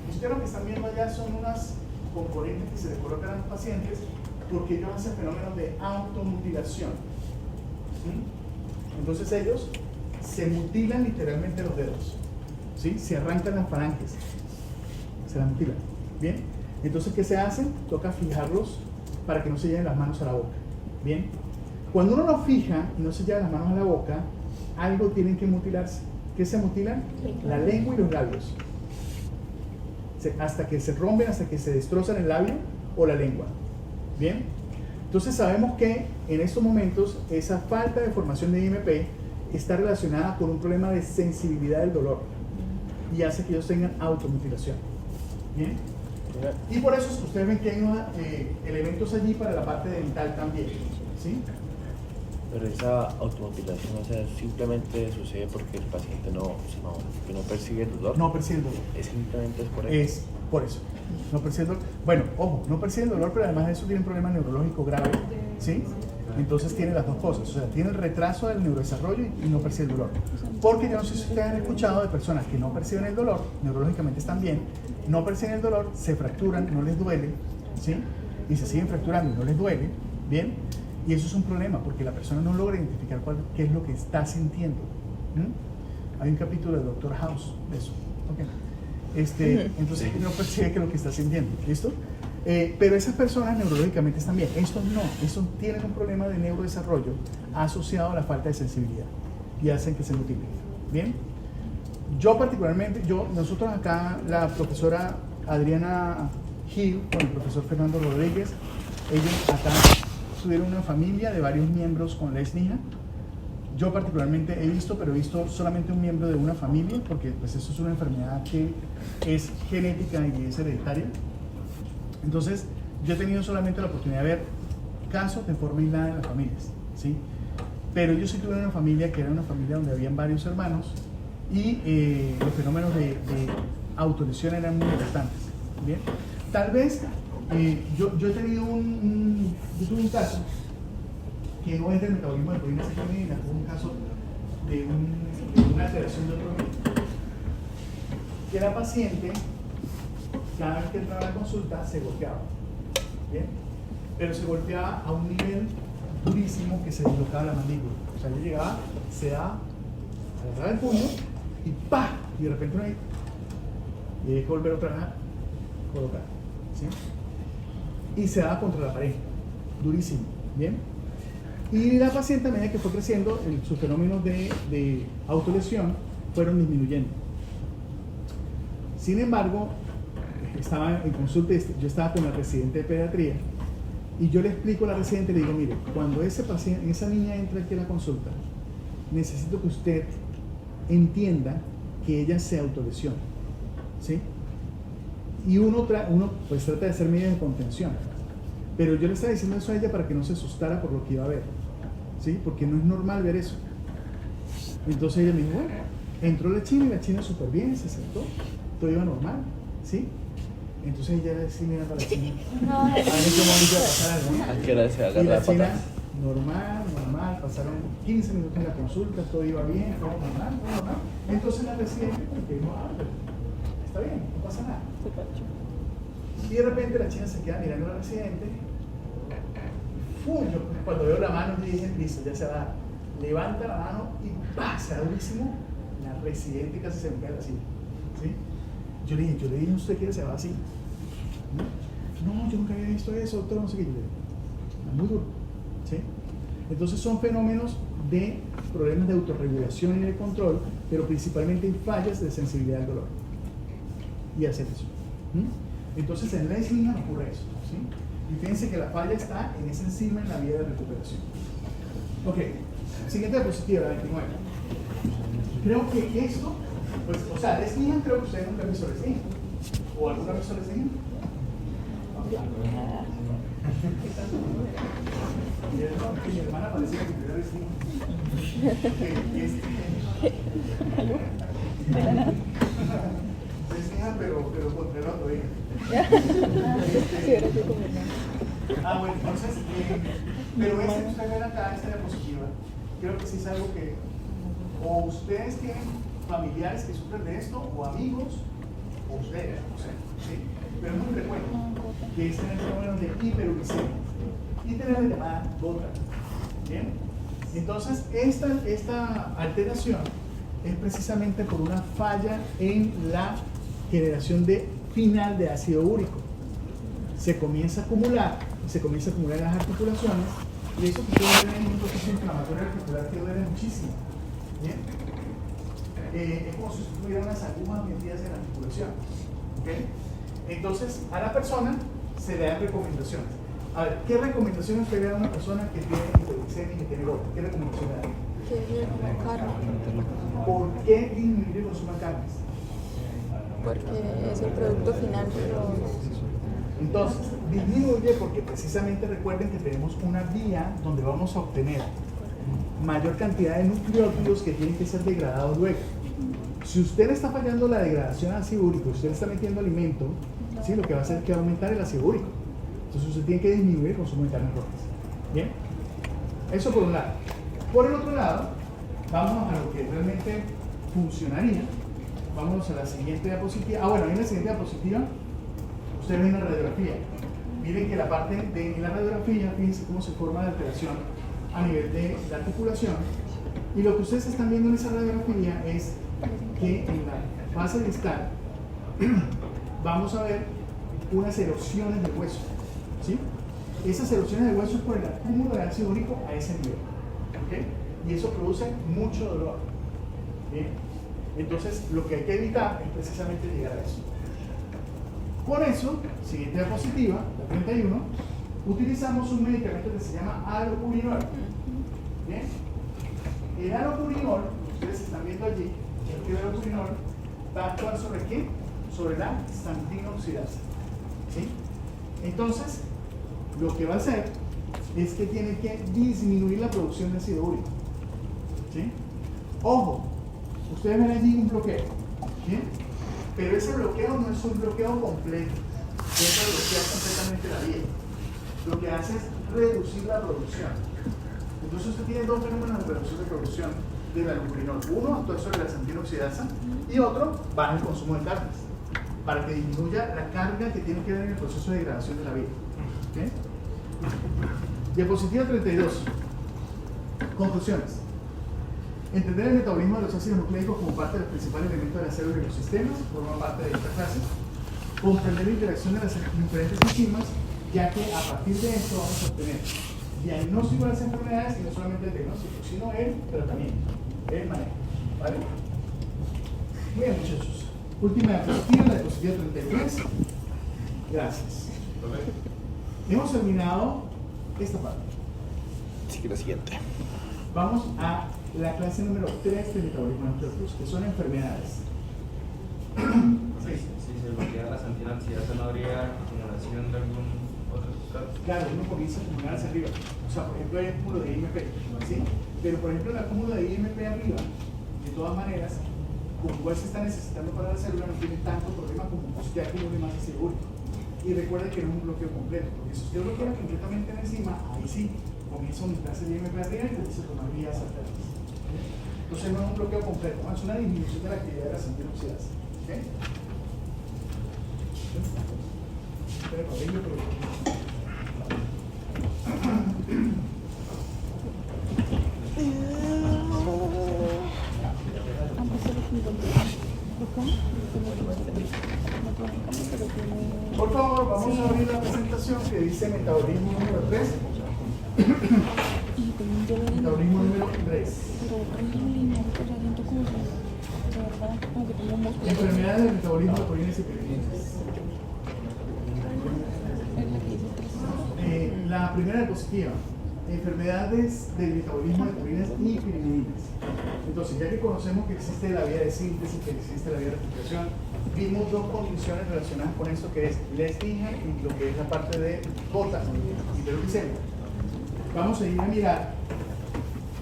Ustedes lo que están viendo allá son unas componentes que se le colocan a los pacientes porque ellos hacen fenómenos de automutilación. ¿Sí? Entonces ellos se mutilan literalmente los dedos. ¿Sí? Se arrancan las falanges. Se las mutilan. ¿Bien? Entonces, ¿qué se hace? Toca fijarlos para que no se lleven las manos a la boca. ¿Bien? Cuando uno los fija y no se lleva las manos a la boca, algo tienen que mutilarse. ¿Qué se mutilan? La lengua y los labios. Hasta que se rompen, hasta que se destrozan el labio o la lengua. ¿Bien? Entonces sabemos que en estos momentos esa falta de formación de IMP está relacionada con un problema de sensibilidad del dolor y hace que ellos tengan automutilación. ¿Bien? Y por eso ustedes ven que hay unos elementos allí para la parte dental también. ¿Sí? Pero esa automutilación, o sea, simplemente sucede porque el paciente no percibe el dolor. No percibe el dolor. Simplemente es por eso. Es por eso. No percibe el dolor. Bueno, ojo, no percibe el dolor, pero además de eso tiene un problema neurológico grave. ¿Sí? Entonces tiene las dos cosas. O sea, tiene el retraso del neurodesarrollo y no percibe el dolor. Porque yo no sé si ustedes han escuchado de personas que no perciben el dolor, neurológicamente están bien, no perciben el dolor, se fracturan, no les duele, ¿sí? Y se siguen fracturando y no les duele, ¿bien? Y eso es un problema porque la persona no logra identificar qué es lo que está sintiendo. Hay un capítulo de Dr. House de eso. Okay. Entonces no percibe qué es lo que está sintiendo. ¿Listo? Pero esas personas neurológicamente están bien. Estos no. Estos tienen un problema de neurodesarrollo asociado a la falta de sensibilidad y hacen que se mutilen. ¿Bien? Yo particularmente, nosotros acá, la profesora Adriana Gil con el profesor Fernando Rodríguez, ellos acá tuvieron una familia de varios miembros con la SNIA. Yo particularmente he visto solamente un miembro de una familia, porque pues eso es una enfermedad que es genética y es hereditaria. Entonces, yo he tenido solamente la oportunidad de ver casos de forma aislada en las familias, ¿sí? Pero yo sí tuve una familia que era una familia donde habían varios hermanos y los fenómenos de autolesión eran muy importantes, ¿bien? Tal vez, yo he tenido yo tuve un caso que no es del metabolismo de proteínas femeninas, fue un caso de una alteración de otro medio. Que la paciente, cada vez que entraba a la consulta, se golpeaba, ¿bien? Pero se golpeaba a un nivel durísimo que se dislocaba la mandíbula. O sea, yo llegaba, se daba, agarraba el puño y ¡pah! Y de repente y hay que volver otra vez a colocar, ¿sí? Y se daba contra la pared, durísimo, ¿bien? Y la paciente, a medida que fue creciendo, sus fenómenos de autolesión fueron disminuyendo. Sin embargo, estaba en consulta, yo estaba con la residente de pediatría y yo le explico a la residente, le digo, mire, cuando esa niña entra aquí a la consulta, necesito que usted entienda que ella se autolesiona, ¿sí? Y uno pues trata de hacer medidas de contención, pero yo le estaba diciendo eso a ella para que no se asustara por lo que iba a ver, ¿sí? Porque no es normal ver eso. Entonces ella me dijo, bueno, entró la china y la china súper bien, se sentó, todo iba normal, ¿sí? Entonces ella decía, mirando a la china, a ver cómo iba a pasar algo, ¿no? ¿A qué hora se agarra Y la la china, patada? normal, pasaron 15 minutos en la consulta, todo iba bien, todo normal. Entonces la residente me dijo, pero está bien, no pasa nada. Y de repente la china se queda mirando a la residente. Yo cuando veo la mano, yo dije, listo, ya se va a dar. Levanta la mano y ¡pah! Se da durísimo. La residente casi se me cae así, ¿sí? Yo le dije, ¿usted quiere se va así? No, yo nunca había visto eso, doctor, no sé qué. Yo le dije, muy duro, ¿sí? Entonces son fenómenos de problemas de autorregulación y de control, pero principalmente hay fallas de sensibilidad al dolor y hacer eso. Entonces en la enzima no ocurre eso, ¿sí? Y fíjense que la falla está en esa enzima en la vía de recuperación. Ok, siguiente diapositiva, la 29. Creo que esto, pues, o sea, Lesnian creo que ustedes nunca han visto Lesnian. ¿O alguna vez visto Lesnian? Mi hermana parece que tuviera Lesnian, pero contra el otro, Sí, ahora sí como Bueno, entonces, pero ese que usted ve acá, esta diapositiva, creo que sí es algo que o ustedes tienen familiares que sufren de esto, o amigos, o ustedes, no sé, ¿sí? Pero es muy frecuente que estén en fenómenos de hiperuricemia y tener la llamada gota. ¿Bien? Entonces, esta alteración es precisamente por una falla en la generación final de ácido úrico. Se comienza a acumular en las articulaciones, y eso que ustedes ven en un proceso inflamatorio articular que duele muchísimo. ¿Bien? Es como si tuvieran unas agujas metidas en la articulación. ¿Okay? Entonces, a la persona se le dan recomendaciones. A ver, ¿qué recomendaciones usted le da a una persona que tiene hiperuricemia y que tiene gota? ¿Qué recomendación le da? Que debe comer carne, ¿Por qué disminuir el consumo de carnes? porque es el producto final de los... Entonces, disminuye porque precisamente recuerden que tenemos una vía donde vamos a obtener mayor cantidad de nucleótidos que tienen que ser degradados luego. Si usted le está fallando la degradación de ácido úrico, usted le está metiendo alimento, ¿sí? Lo que va a hacer es que va a aumentar el ácido úrico. Entonces usted tiene que disminuir el consumo de carnes rojas. ¿Bien? Eso por un lado. Por el otro lado, vamos a lo que realmente funcionaría. Vámonos a la siguiente diapositiva. Bueno, en la siguiente diapositiva, ustedes ven la radiografía. Miren que la parte de la radiografía, fíjense cómo se forma la alteración a nivel de la articulación. Y lo que ustedes están viendo en esa radiografía es que en la fase distal vamos a ver unas erosiones de hueso. ¿Sí? Esas erosiones de hueso es por el acúmulo de ácido úrico a ese nivel. ¿Okay? Y eso produce mucho dolor. ¿Bien? Entonces, lo que hay que evitar es precisamente llegar a eso. Por eso, siguiente diapositiva, la 31, utilizamos un medicamento que se llama alopurinol. ¿Bien? El alopurinol, ustedes están viendo allí, el alopurinol va a actuar sobre qué? Sobre la xantina oxidasa. ¿Sí? Entonces, lo que va a hacer es que tiene que disminuir la producción de ácido úrico. ¿Sí? Ojo, ustedes ven allí un bloqueo. ¿Bien? Pero ese bloqueo no es un bloqueo completo. Eso bloquea completamente la vía. Lo que hace es reducir la producción. Entonces usted tiene dos fenómenos de reducción de producción del alopurinol. Uno actúa sobre la xantina oxidasa y otro baja el consumo de carnes para que disminuya la carga que tiene que ver en el proceso de degradación de la vía. ¿Okay? Diapositiva 32. Conclusiones. Entender el metabolismo de los ácidos nucleicos como parte de los principales elementos de la célula y los sistemas forma parte de esta clase. Comprender la interacción de las diferentes enzimas, ya que a partir de esto vamos a obtener diagnóstico de las enfermedades y no solamente el diagnóstico, sino el tratamiento, el manejo. ¿Vale? Muy bien, muchachos. Última diapositiva, la diapositiva 33. Gracias. Hemos terminado esta parte. Sigue la siguiente. Vamos a la clase número 3 del metabolismo nucleoso, que son enfermedades. Si se bloquea la xantina oxidasa, ¿no habría acumulación de algún otro sustrato? Claro, uno comienza a acumular hacia arriba. O sea, por ejemplo, hay acúmulo de IMP, ¿sí? Pero, por ejemplo, el acúmulo de IMP arriba, de todas maneras, como igual se está necesitando para la célula, no tiene tanto problema como que usted acumule más ácido úrico. Y recuerde que no es un bloqueo completo, porque si usted bloquea completamente la enzima, ahí sí comienza a aumentarse el IMP arriba y comienza a tomar vías alternas. Entonces no es un bloqueo completo, es una disminución de la actividad de la xantina oxidasa. ¿Okay? Por favor, vamos a abrir la presentación que dice metabolismo número 3. Metabolismo número 3. Enfermedades del metabolismo de purinas y piriminas. La primera diapositiva. Enfermedades del metabolismo de purinas y pirimidinas. Entonces, ya que conocemos que existe la vía de síntesis, que existe la vía de replicación, vimos dos condiciones relacionadas con esto, que es les dije y lo que es la parte de gota y hiperuricemia. Vamos a ir a mirar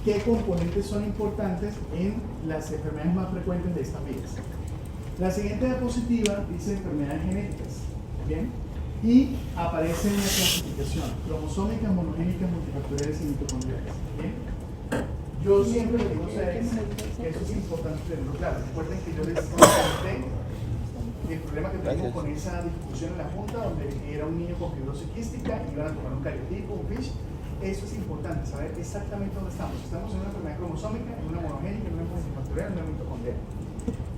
qué componentes son importantes en las enfermedades más frecuentes de estas vías. La siguiente diapositiva dice enfermedades genéticas. Bien, Y aparece una clasificación: cromosómicas, monogénicas, multifactoriales y mitocondriales. ¿Bien? Yo siempre les digo a ustedes que eso es importante tenerlo claro. Recuerden que yo les comenté el problema que tuvimos con esa discusión en la Junta, donde era un niño con fibrosis quística y iban a tomar un cariotipo, un FISH. Eso es importante, saber exactamente dónde estamos. Estamos en una enfermedad cromosómica, en una monogénica, en una multifactorial, en una mitocondrial.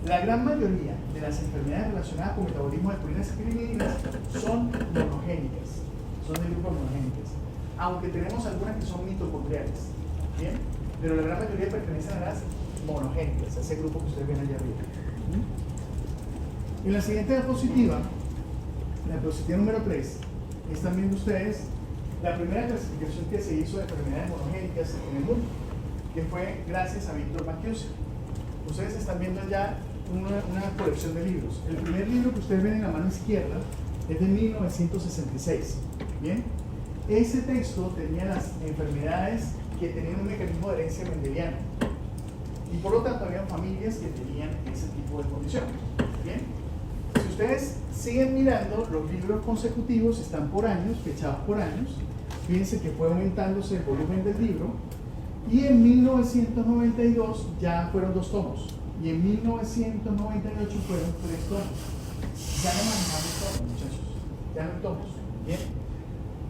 La gran mayoría de las enfermedades relacionadas con metabolismo de purinas y pirimidinas son monogénicas, son del grupo monogénicas, aunque tenemos algunas que son mitocondriales, ¿bien? Pero la gran mayoría pertenecen a las monogénicas, a ese grupo que ustedes ven allá arriba. En la siguiente diapositiva, la diapositiva número 3, están viendo ustedes la primera clasificación que se hizo de enfermedades monogénicas en el mundo, que fue gracias a Victor McCusker. Ustedes están viendo ya una colección de libros. El primer libro que ustedes ven en la mano izquierda es de 1966. ¿Bien? Ese texto tenía las enfermedades que tenían un mecanismo de herencia mendeliana. Y por lo tanto, había familias que tenían ese tipo de condición. ¿Bien? Si ustedes siguen mirando, los libros consecutivos están por años, fechados por años. Fíjense que fue aumentándose el volumen del libro. Y en 1992 ya fueron 2 tomos. Y en 1998 fueron 3 tomos. Ya no manejamos tomos, muchachos. Ya no hay tomos. ¿Bien?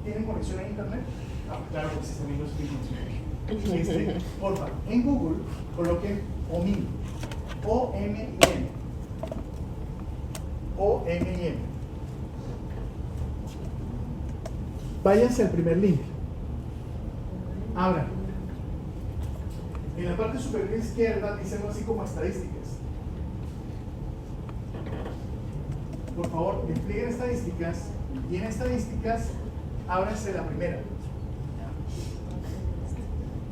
¿Tienen conexión a internet? Ah, claro, porque si amigos tienen. Porfa, en Google coloquen OMIM. O-M-I-M. O-M-I-M. Váyanse al primer link. Abran. En la parte superior izquierda dice algo así como estadísticas. Por favor, desplieguen estadísticas y en estadísticas ábranse la primera.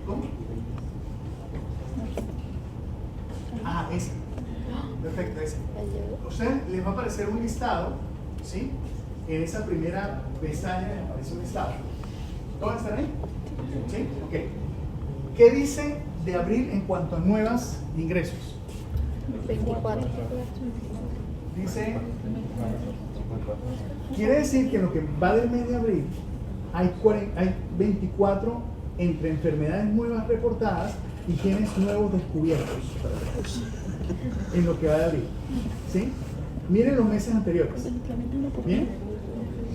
¿Cómo? Ah, esa. Perfecto, esa. A usted les va a aparecer un listado, ¿sí? En esa primera pestaña les aparece un listado. ¿Todas están ahí? ¿Sí? Ok. ¿Qué dice de abril en cuanto a nuevos ingresos? 24. Dice, quiere decir que en lo que va del mes de abril hay 24 entre enfermedades nuevas reportadas y genes nuevos descubiertos en lo que va de abril. ¿Sí? Miren los meses anteriores. ¿Bien?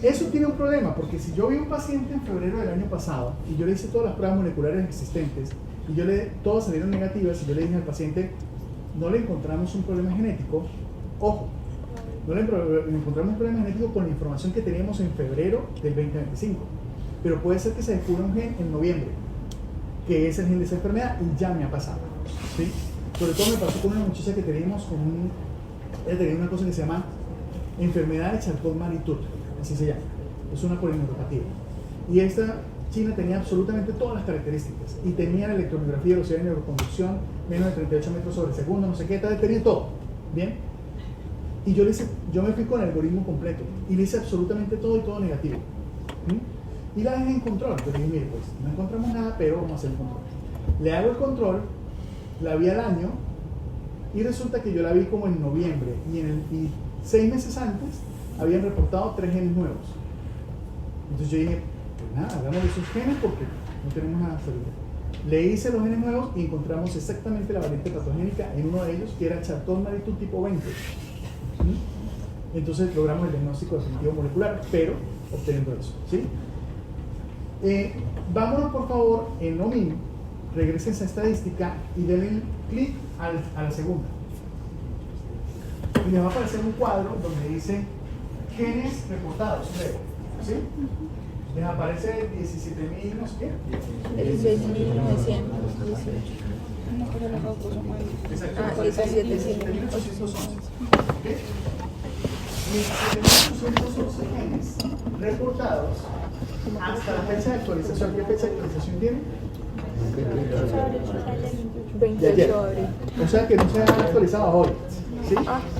Eso tiene un problema, porque si yo vi un paciente en febrero del año pasado y yo le hice todas las pruebas moleculares existentes y todas salieron negativas y yo le dije al paciente, no le encontramos un problema genético, ojo, no le encontramos un problema genético con la información que teníamos en febrero del 2025, pero puede ser que se descubra un gen en noviembre, que es el gen de esa enfermedad, y ya me ha pasado, ¿sí? Sobre todo me pasó con una muchacha que teníamos ella tenía una cosa que se llama enfermedad de Charcot-Marie-Tooth, así se llama, es una polineuropatía, y esta china tenía absolutamente todas las características y tenía la electromiografía, velocidad de neuroconducción, menos de 38 metros sobre segundo, no sé qué, tenía todo, ¿bien? Y yo me fui con el algoritmo completo y le hice absolutamente todo y todo negativo. Y la dejé en control. Yo dije, mire, pues no encontramos nada, pero vamos a hacer el control. Le hago el control, la vi al año y resulta que yo la vi como en noviembre y 6 meses antes habían reportado 3 genes nuevos. Entonces yo dije, pues nada, hagamos esos genes porque no tenemos nada seguro. Le hice los genes nuevos y encontramos exactamente la variante patogénica en uno de ellos, que era Charcot-Marie-Tooth tipo 20. Entonces logramos el diagnóstico definitivo molecular, pero obteniendo eso, ¿sí? Vámonos por favor en OMIM, regresen a estadística y denle clic a la segunda. Y les va a aparecer un cuadro donde dice genes reportados, ¿sí? Les aparece 17.000, no sé qué. El 6.918. Exacto. Ah, 17.811. 17.811 genes reportados hasta la fecha de actualización. ¿Qué fecha de actualización tiene? 28 de abril. O sea que no se ha actualizado hoy, ¿sí?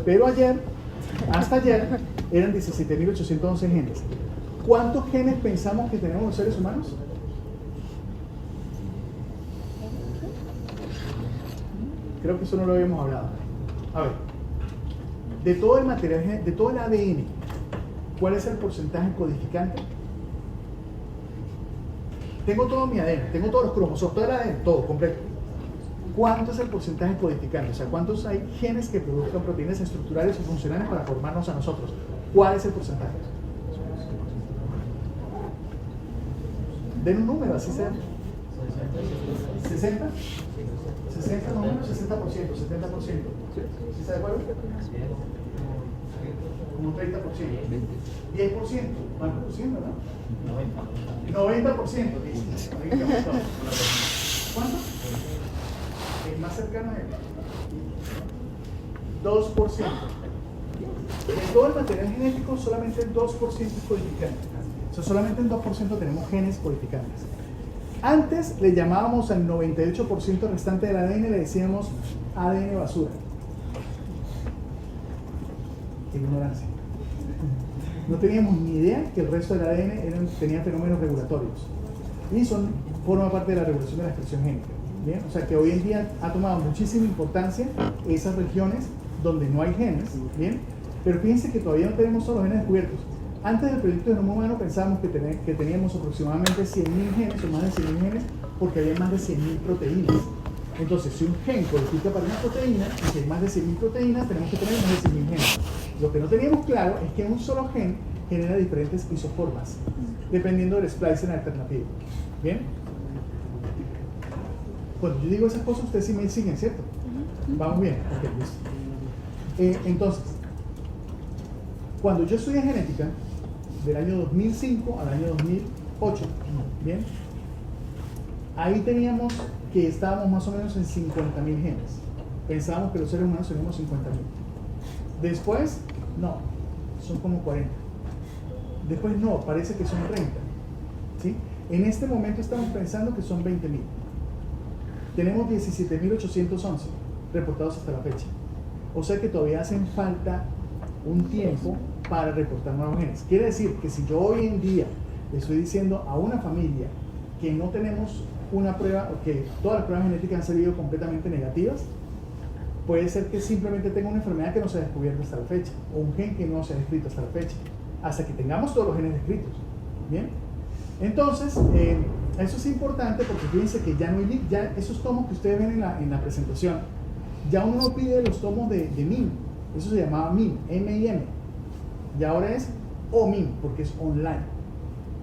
Pero hasta ayer, eran 17.811 genes. ¿Cuántos genes pensamos que tenemos los seres humanos? Creo que eso no lo habíamos hablado. A ver, de todo el material, de todo el ADN ¿Cuál es el porcentaje codificante? Tengo todo mi ADN, tengo todos los cromosomas, todo el ADN, todo completo. ¿Cuánto es el porcentaje codificante? O sea, ¿cuántos hay genes que produzcan proteínas estructurales o funcionales para formarnos a nosotros? ¿Cuál es el porcentaje? Den un número, así sea. ¿60? ¿60 números? 60%, 70%. ¿Sí está de acuerdo? Como 30%. 10%. Van reduciendo, ¿no? 90%, dice. ¿Cuánto? El más cercano a él. 2%. De todo el material genético, solamente el 2% es codificante. O sea, solamente en 2% tenemos genes codificantes. Antes le llamábamos al 98% restante del ADN, le decíamos ADN basura. Ignorancia. No teníamos ni idea que el resto del ADN tenía fenómenos regulatorios. Y forma parte de la regulación de la expresión génica. ¿Bien? O sea que hoy en día ha tomado muchísima importancia esas regiones donde no hay genes. ¿Bien? Pero fíjense que todavía no tenemos todos los genes descubiertos. Antes del proyecto de genoma humano pensábamos que teníamos aproximadamente 100.000 genes o más de 100.000 genes porque había más de 100.000 proteínas. Entonces, si un gen codifica para una proteína y si hay más de 100.000 proteínas, tenemos que tener más de 100.000 genes. Lo que no teníamos claro es que un solo gen genera diferentes isoformas, dependiendo del splicing alternativo. ¿Bien? Cuando yo digo esas cosas, ustedes sí me siguen, ¿cierto? Vamos bien. Ok, listo. Entonces, cuando yo estudié genética, del año 2005 al año 2008, ¿bien? Ahí teníamos que estábamos más o menos en 50.000 genes. Pensábamos que los seres humanos teníamos 50.000. Después, no, son como 40. Después no, parece que son 30. ¿Sí? En este momento estamos pensando que son 20.000. Tenemos 17.811 reportados hasta la fecha. O sea que todavía hacen falta un tiempo para reportar nuevos genes. Quiere decir que si yo hoy en día le estoy diciendo a una familia que no tenemos una prueba, o que todas las pruebas genéticas han salido completamente negativas, puede ser que simplemente tenga una enfermedad que no se ha descubierto hasta la fecha, o un gen que no se ha descrito hasta la fecha, hasta que tengamos todos los genes descritos. ¿Bien? Entonces, eso es importante porque fíjense que ya no hay, ya esos tomos que ustedes ven en la presentación, ya uno no pide los tomos de MIM, eso se llamaba MIM, M-I-M, y ahora es OMIM, porque es online.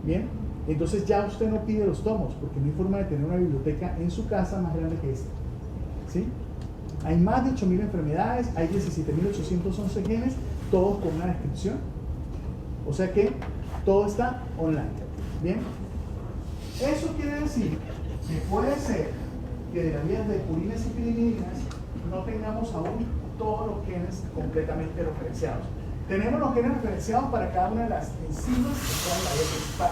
¿Bien? Entonces ya usted no pide los tomos, porque no hay forma de tener una biblioteca en su casa más grande que esta. ¿Sí? Hay más de 8.000 enfermedades, hay 17.811 genes, todos con una descripción. O sea que todo está online. ¿Bien? Eso quiere decir que puede ser que de las vías de purines y pirimidinas no tengamos aún todos los genes completamente referenciados. Tenemos los genes referenciados para cada una de las enzimas que están en la vía principal,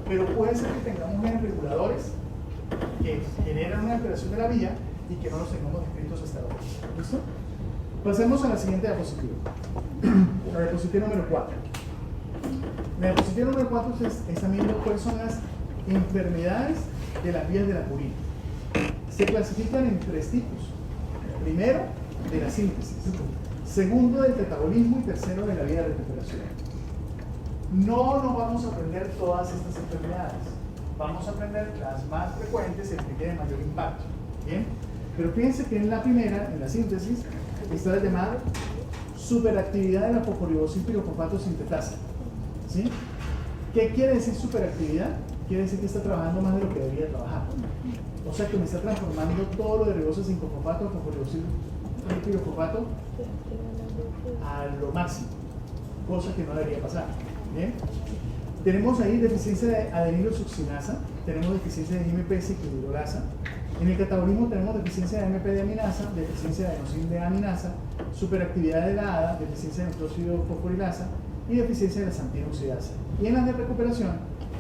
pero puede ser que tengamos genes reguladores que generan una alteración de la vía y que no los tengamos descritos hasta ahora. ¿Listo? Pasemos a la siguiente diapositiva. La diapositiva número 4. La diapositiva número 4 es examinando cuáles son las enfermedades de las vías de la purina. Se clasifican en 3 tipos. Primero, de la síntesis. Segundo, del catabolismo. Y tercero, de la vía de recuperación. No nos vamos a aprender todas estas enfermedades. Vamos a aprender las más frecuentes y las que tienen mayor impacto. ¿Bien? Pero fíjense que en la primera, en la síntesis, está la llamada superactividad de la fosforibosil pirofosfato sintetasa. ¿Sí? ¿Qué quiere decir superactividad? Quiere decir que está trabajando más de lo que debería trabajar. O sea que me está transformando todo lo de ribosa 5-fosfato, fosforibosil pirofosfato a lo máximo, cosa que no debería pasar. ¿Bien? Tenemos ahí deficiencia de adenilosuccinasa, tenemos deficiencia de IMP ciclohidrolasa. En el catabolismo tenemos deficiencia de MP de aminasa, deficiencia de adenosín de aminasa, superactividad de la ADA, deficiencia de nitróxido fosforilasa y deficiencia de la xantina oxidasa. Y en las de recuperación,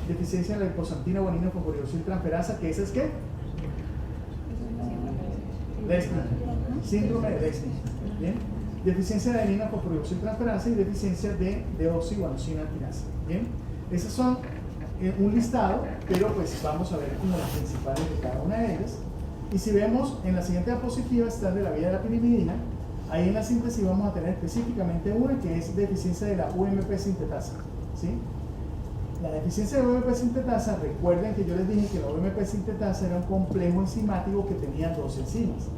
deficiencia de la lipoxantina guanina fosforilosil transferasa, que esa es ¿qué? Leschner. Síndrome de Leschner. ¿Bien? Deficiencia de adenina fosforilosil transferasa y deficiencia de deoxiguanosina alquinasa. ¿Bien? Esas son un listado, pero pues vamos a ver como las principales de cada una de ellas. Y si vemos en la siguiente diapositiva está de la vía de la pirimidina. Ahí en la síntesis vamos a tener específicamente una que es deficiencia de la UMP sintetasa. ¿sí? La deficiencia de OMP sintetasa, recuerden que yo les dije que la OMP sintetasa era un complejo enzimático que tenía dos enzimas.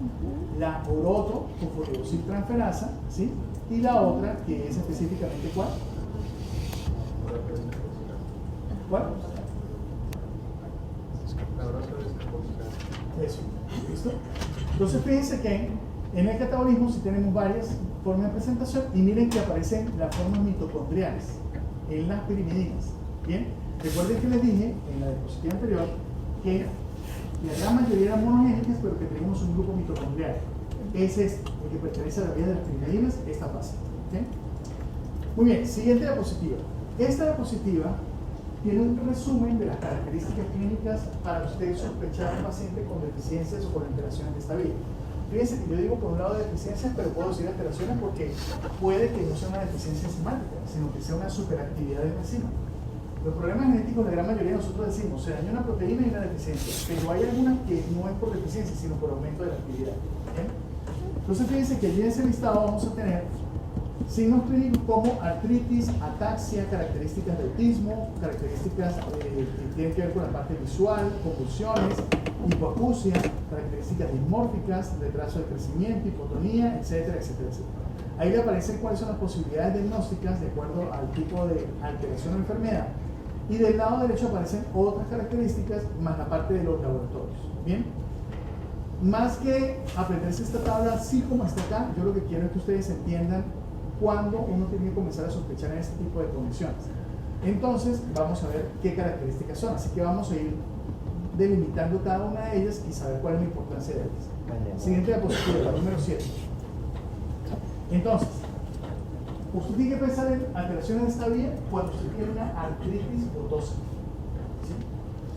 La oroto-fosforilosiltransferasa, ¿sí? Y la otra, que es específicamente ¿cuál? ¿Cuál? Eso, ¿listo? Entonces fíjense que en el catabolismo sí tenemos varias formas de presentación y miren que aparecen las formas mitocondriales en las pirimidinas. Bien, recuerden que les dije en la diapositiva anterior que la gran mayoría eran monogénicas, pero que tenemos un grupo mitocondrial. Es este, el que pertenece a la vía de las pirimidinas, esta fase. ¿Okay? Muy bien, siguiente diapositiva. Esta diapositiva tiene un resumen de las características clínicas para usted sospechar a un paciente con deficiencias o con alteraciones de esta vía. Fíjense que yo digo por un lado deficiencias, pero puedo decir alteraciones porque puede que no sea una deficiencia enzimática, sino que sea una superactividad de la enzima. Los problemas genéticos, la gran mayoría de nosotros decimos, se dañó una proteína y una deficiencia, pero hay algunas que no es por deficiencia, sino por aumento de la actividad. ¿Okay? Entonces fíjense que allí en ese listado vamos a tener signos clínicos como artritis, ataxia, características de autismo, características que tienen que ver con la parte visual, convulsiones, hipoacusia, características dismórficas, retraso de crecimiento, hipotonía, etcétera, etcétera, etcétera. Ahí le aparecen cuáles son las posibilidades diagnósticas de acuerdo al tipo de alteración o enfermedad. Y del lado derecho aparecen otras características más la parte de los laboratorios. ¿Bien? Más que aprenderse esta tabla así como está acá, yo lo que quiero es que ustedes entiendan cuándo uno tiene que comenzar a sospechar en este tipo de condiciones. Entonces, vamos a ver qué características son. Así que vamos a ir delimitando cada una de ellas y saber cuál es la importancia de ellas. Siguiente diapositiva, número 7. Entonces, usted tiene que pensar en alteraciones de esta vía cuando usted tiene una artritis otosa. ¿Sí?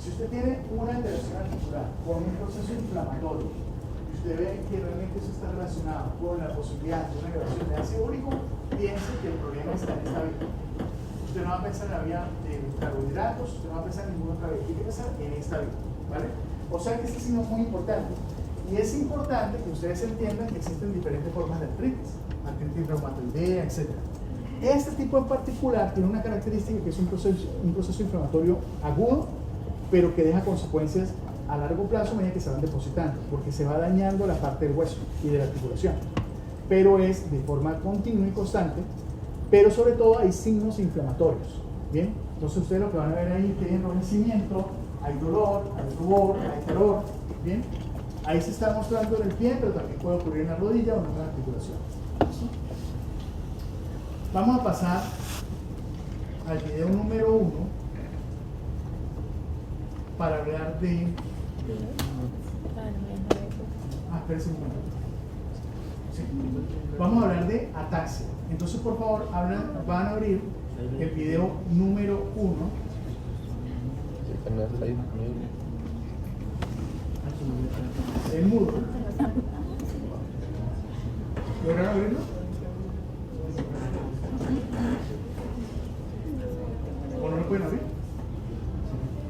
Si usted tiene una alteración articular con un proceso inflamatorio y usted ve que realmente eso está relacionado con la posibilidad de una elevación de ácido úrico, piense que el problema está en esta vía. Usted no va a pensar en la vía de carbohidratos, usted no va a pensar en ninguna otra vía, tiene que pensar en esta vía. ¿Vale? O sea que este signo es muy importante. Y es importante que ustedes entiendan que existen diferentes formas de artritis reumatoidea, etc. Este tipo en particular tiene una característica que es un proceso inflamatorio agudo, pero que deja consecuencias a largo plazo a medida que se van depositando, porque se va dañando la parte del hueso y de la articulación. Pero es de forma continua y constante, pero sobre todo hay signos inflamatorios. ¿Bien? Entonces ustedes lo que van a ver ahí es que hay enrojecimiento, hay dolor, hay rubor, hay calor. ¿Bien? Ahí se está mostrando en el pie, pero también puede ocurrir en la rodilla o en otras articulaciones. Vamos a pasar al video número 1 para hablar de... espérense un momento. Sí. Vamos a hablar de ataxia. Entonces, por favor, van a abrir el video número 1. El mudo. ¿Lograron abrirlo? ¿O no lo pueden abrir?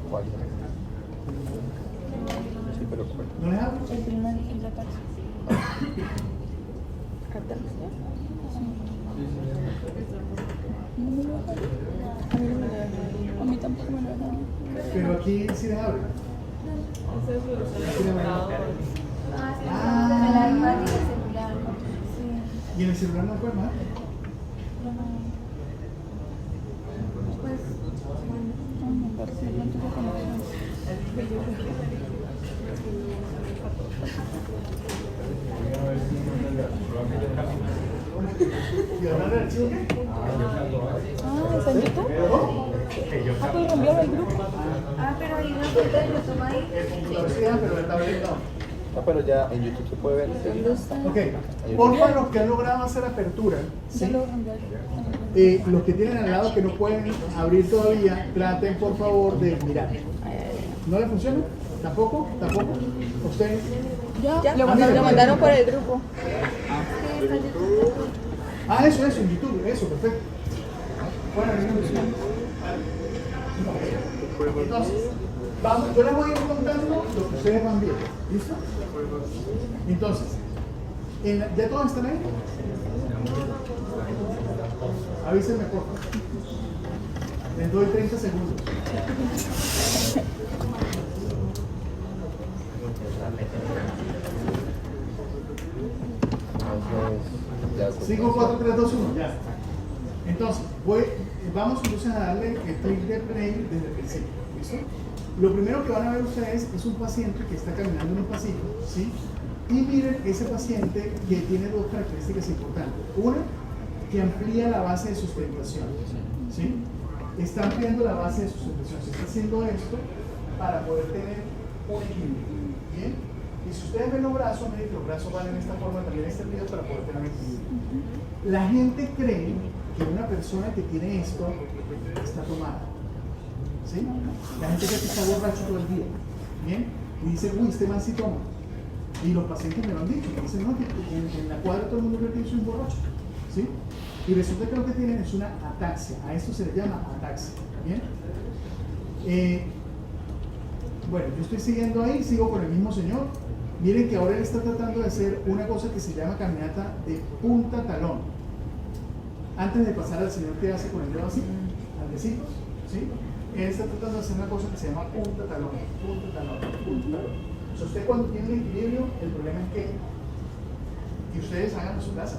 ¿Cuál? Sí, pero ¿cuál? ¿No les abro? El primer es la taxa. ¿Ataxia? No me lo dejaron. A mí no me lo dejaron. A mí tampoco me lo dejaron. Pero aquí sí les abre. ¿Y en el celular no pueden más? ¿Y hablar del archivo qué? ¿Está en YouTube? ¿Puedo enviarlo al grupo? Pero hay una cuenta de YouTube ahí. El computador sí da, pero la tableta no. Ah, pero ya en YouTube se puede ver. ¿Dónde está? Ok, por favor, los que han logrado hacer apertura, ¿sí? Ya lo envié. Los que tienen al lado que no pueden abrir todavía, traten por favor de mirar. ¿No le funciona? ¿Tampoco? ¿Tampoco? ¿Ustedes? Ya, lo mandaron por el grupo. Ah, eso, en YouTube, eso, perfecto. Bueno, entonces, vamos, yo les voy a ir contando lo que ustedes van viendo. ¿Listo? Entonces, ¿ya todos están ahí? Avísenme por favor. Les doy 30 segundos. Entonces, 5, 4, 3, 2, 1, ya. Entonces, vamos entonces a darle el clic de play desde el principio. ¿Listo? Lo primero que van a ver ustedes es un paciente que está caminando en un pasillo, ¿sí? Y miren ese paciente que tiene dos características importantes. Una, que amplía la base de sustentación, ¿sí? Está ampliando la base de sustentación. Se está haciendo esto para poder tener un equilibrio, ¿bien? Y si ustedes ven los brazos, miren que los brazos van en esta forma también extendidos para poder tener un equilibrio. La gente cree que una persona que tiene esto está tomada, ¿sí? La gente cree que está borracho todo el día, ¿bien? Y dice, uy, este man sí toma. Y los pacientes me lo han dicho, que dicen, no, que en la cuadra todo el mundo cree que yo soy un borracho, ¿sí? Y resulta que lo que tienen es una ataxia. A esto se le llama ataxia, ¿bien? Bueno, yo estoy siguiendo ahí, sigo con el mismo señor. Miren que ahora él está tratando de hacer una cosa que se llama caminata de punta talón. Antes de pasar al señor que hace con el dedo así, al besito, ¿sí? Él está tratando de hacer una cosa que se llama punta talón, punta talón, punta talón. O sea, usted cuando tiene el equilibrio, el problema es que ustedes hagan en su casa.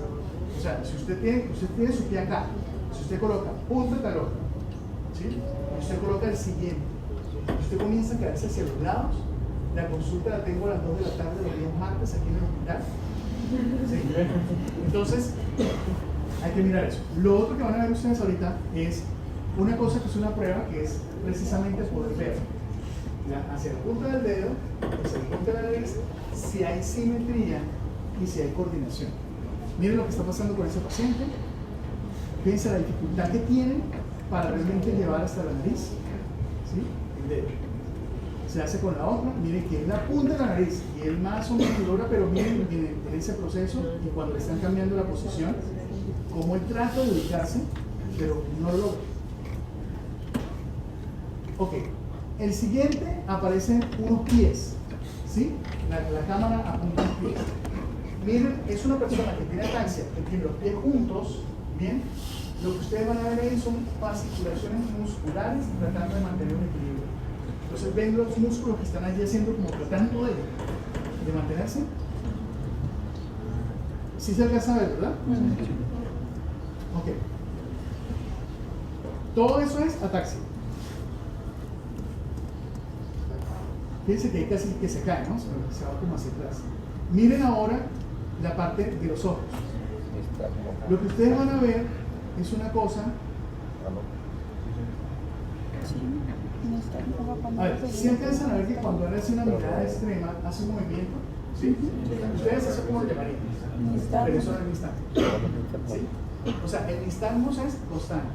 O sea, si usted tiene su pie acá, si usted coloca punta talón, ¿sí? Y usted coloca el siguiente, y usted comienza a caerse hacia los lados. La consulta la tengo a las 2 de la tarde los días martes aquí en el hospital. ¿Sí? Entonces, hay que mirar eso. Lo otro que van a ver ustedes ahorita es una cosa que es una prueba que es precisamente poder ver hacia la punta del dedo, hacia la punta de la nariz, si hay simetría y si hay coordinación. Miren lo que está pasando con ese paciente. Fíjense la dificultad que tienen para realmente llevar hasta la nariz, ¿sí? El dedo. Se hace con la otra, miren que es la punta de la nariz y él más o menos logra, pero miren en ese proceso y cuando le están cambiando la posición, como él trata de ubicarse, pero no lo logra. Ok, el siguiente aparecen unos pies, ¿sí? La cámara apunta a los pies. Miren, es una persona que tiene ataxia, que tiene los pies juntos, ¿bien? Lo que ustedes van a ver ahí son fasciculaciones musculares tratando de mantener un equilibrio. Entonces ven los músculos que están allí haciendo como tratando de mantenerse. ¿Sí se alcanza a ver, verdad? Ok. Todo eso es ataxia. Fíjense que hay casi que se cae, ¿no? Se va como hacia atrás. Miren ahora la parte de los ojos. Lo que ustedes van a ver es una cosa. A ver, si alcanzan a ver que cuando él hace una mirada extrema, hace un movimiento, ¿sí? Ustedes hacen como llamarían, pero eso no es nistagmus, ¿sí? O sea, el nistagmus es constante.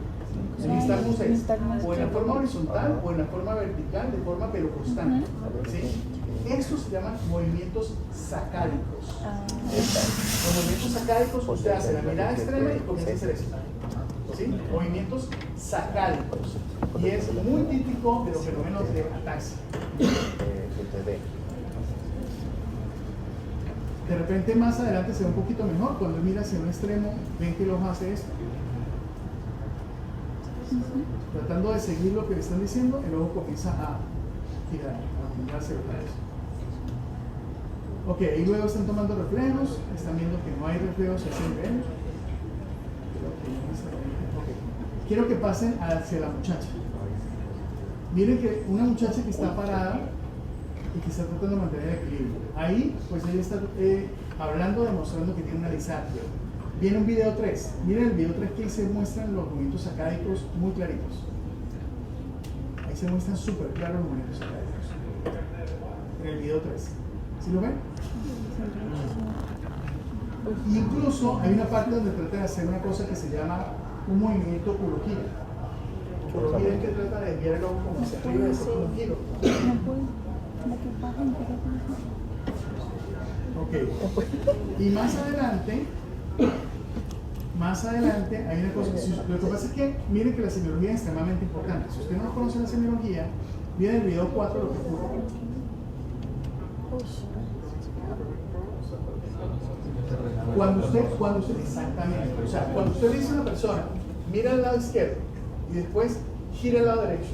El nistagmus es o en la forma horizontal o en la forma vertical, de forma pero constante, ¿sí? Estos se llaman movimientos sacádicos. Los movimientos sacádicos, usted hace la mirada extrema y comienza a hacer eso. ¿Sí? Movimientos sacádicos. Y es muy típico de los fenómenos de ataxia. De repente más adelante se ve un poquito mejor. Cuando él mira hacia un extremo, ven que el ojo hace esto. Tratando de seguir lo que le están diciendo, el ojo comienza a girar, a mirarse los lados. Ok, y luego están tomando reflejos, están viendo que no hay reflejos hacia el nivel. Quiero que pasen hacia la muchacha. Miren que una muchacha que está parada y que está tratando de mantener el equilibrio. Ahí, pues ella está hablando, demostrando que tiene una disartria. Viene un video 3. Miren el video 3 que ahí se muestran los movimientos sacádicos muy claritos. Ahí se muestran súper claros los movimientos sacádicos. En el video 3. ¿Sí lo ven? Y incluso hay una parte donde trata de hacer una cosa que se llama un movimiento curogira. Curogira es que trata de enviar el ojo como hacia arriba y hacer como un giro. Ok. Y más adelante hay una cosa. Lo que pasa es que miren que la semiología es extremadamente importante. Si usted no conoce la semiología, viene el video 4 lo que ocurre. Cuando usted, exactamente, o sea, cuando usted dice a una persona, mira al lado izquierdo y después gira al lado derecho.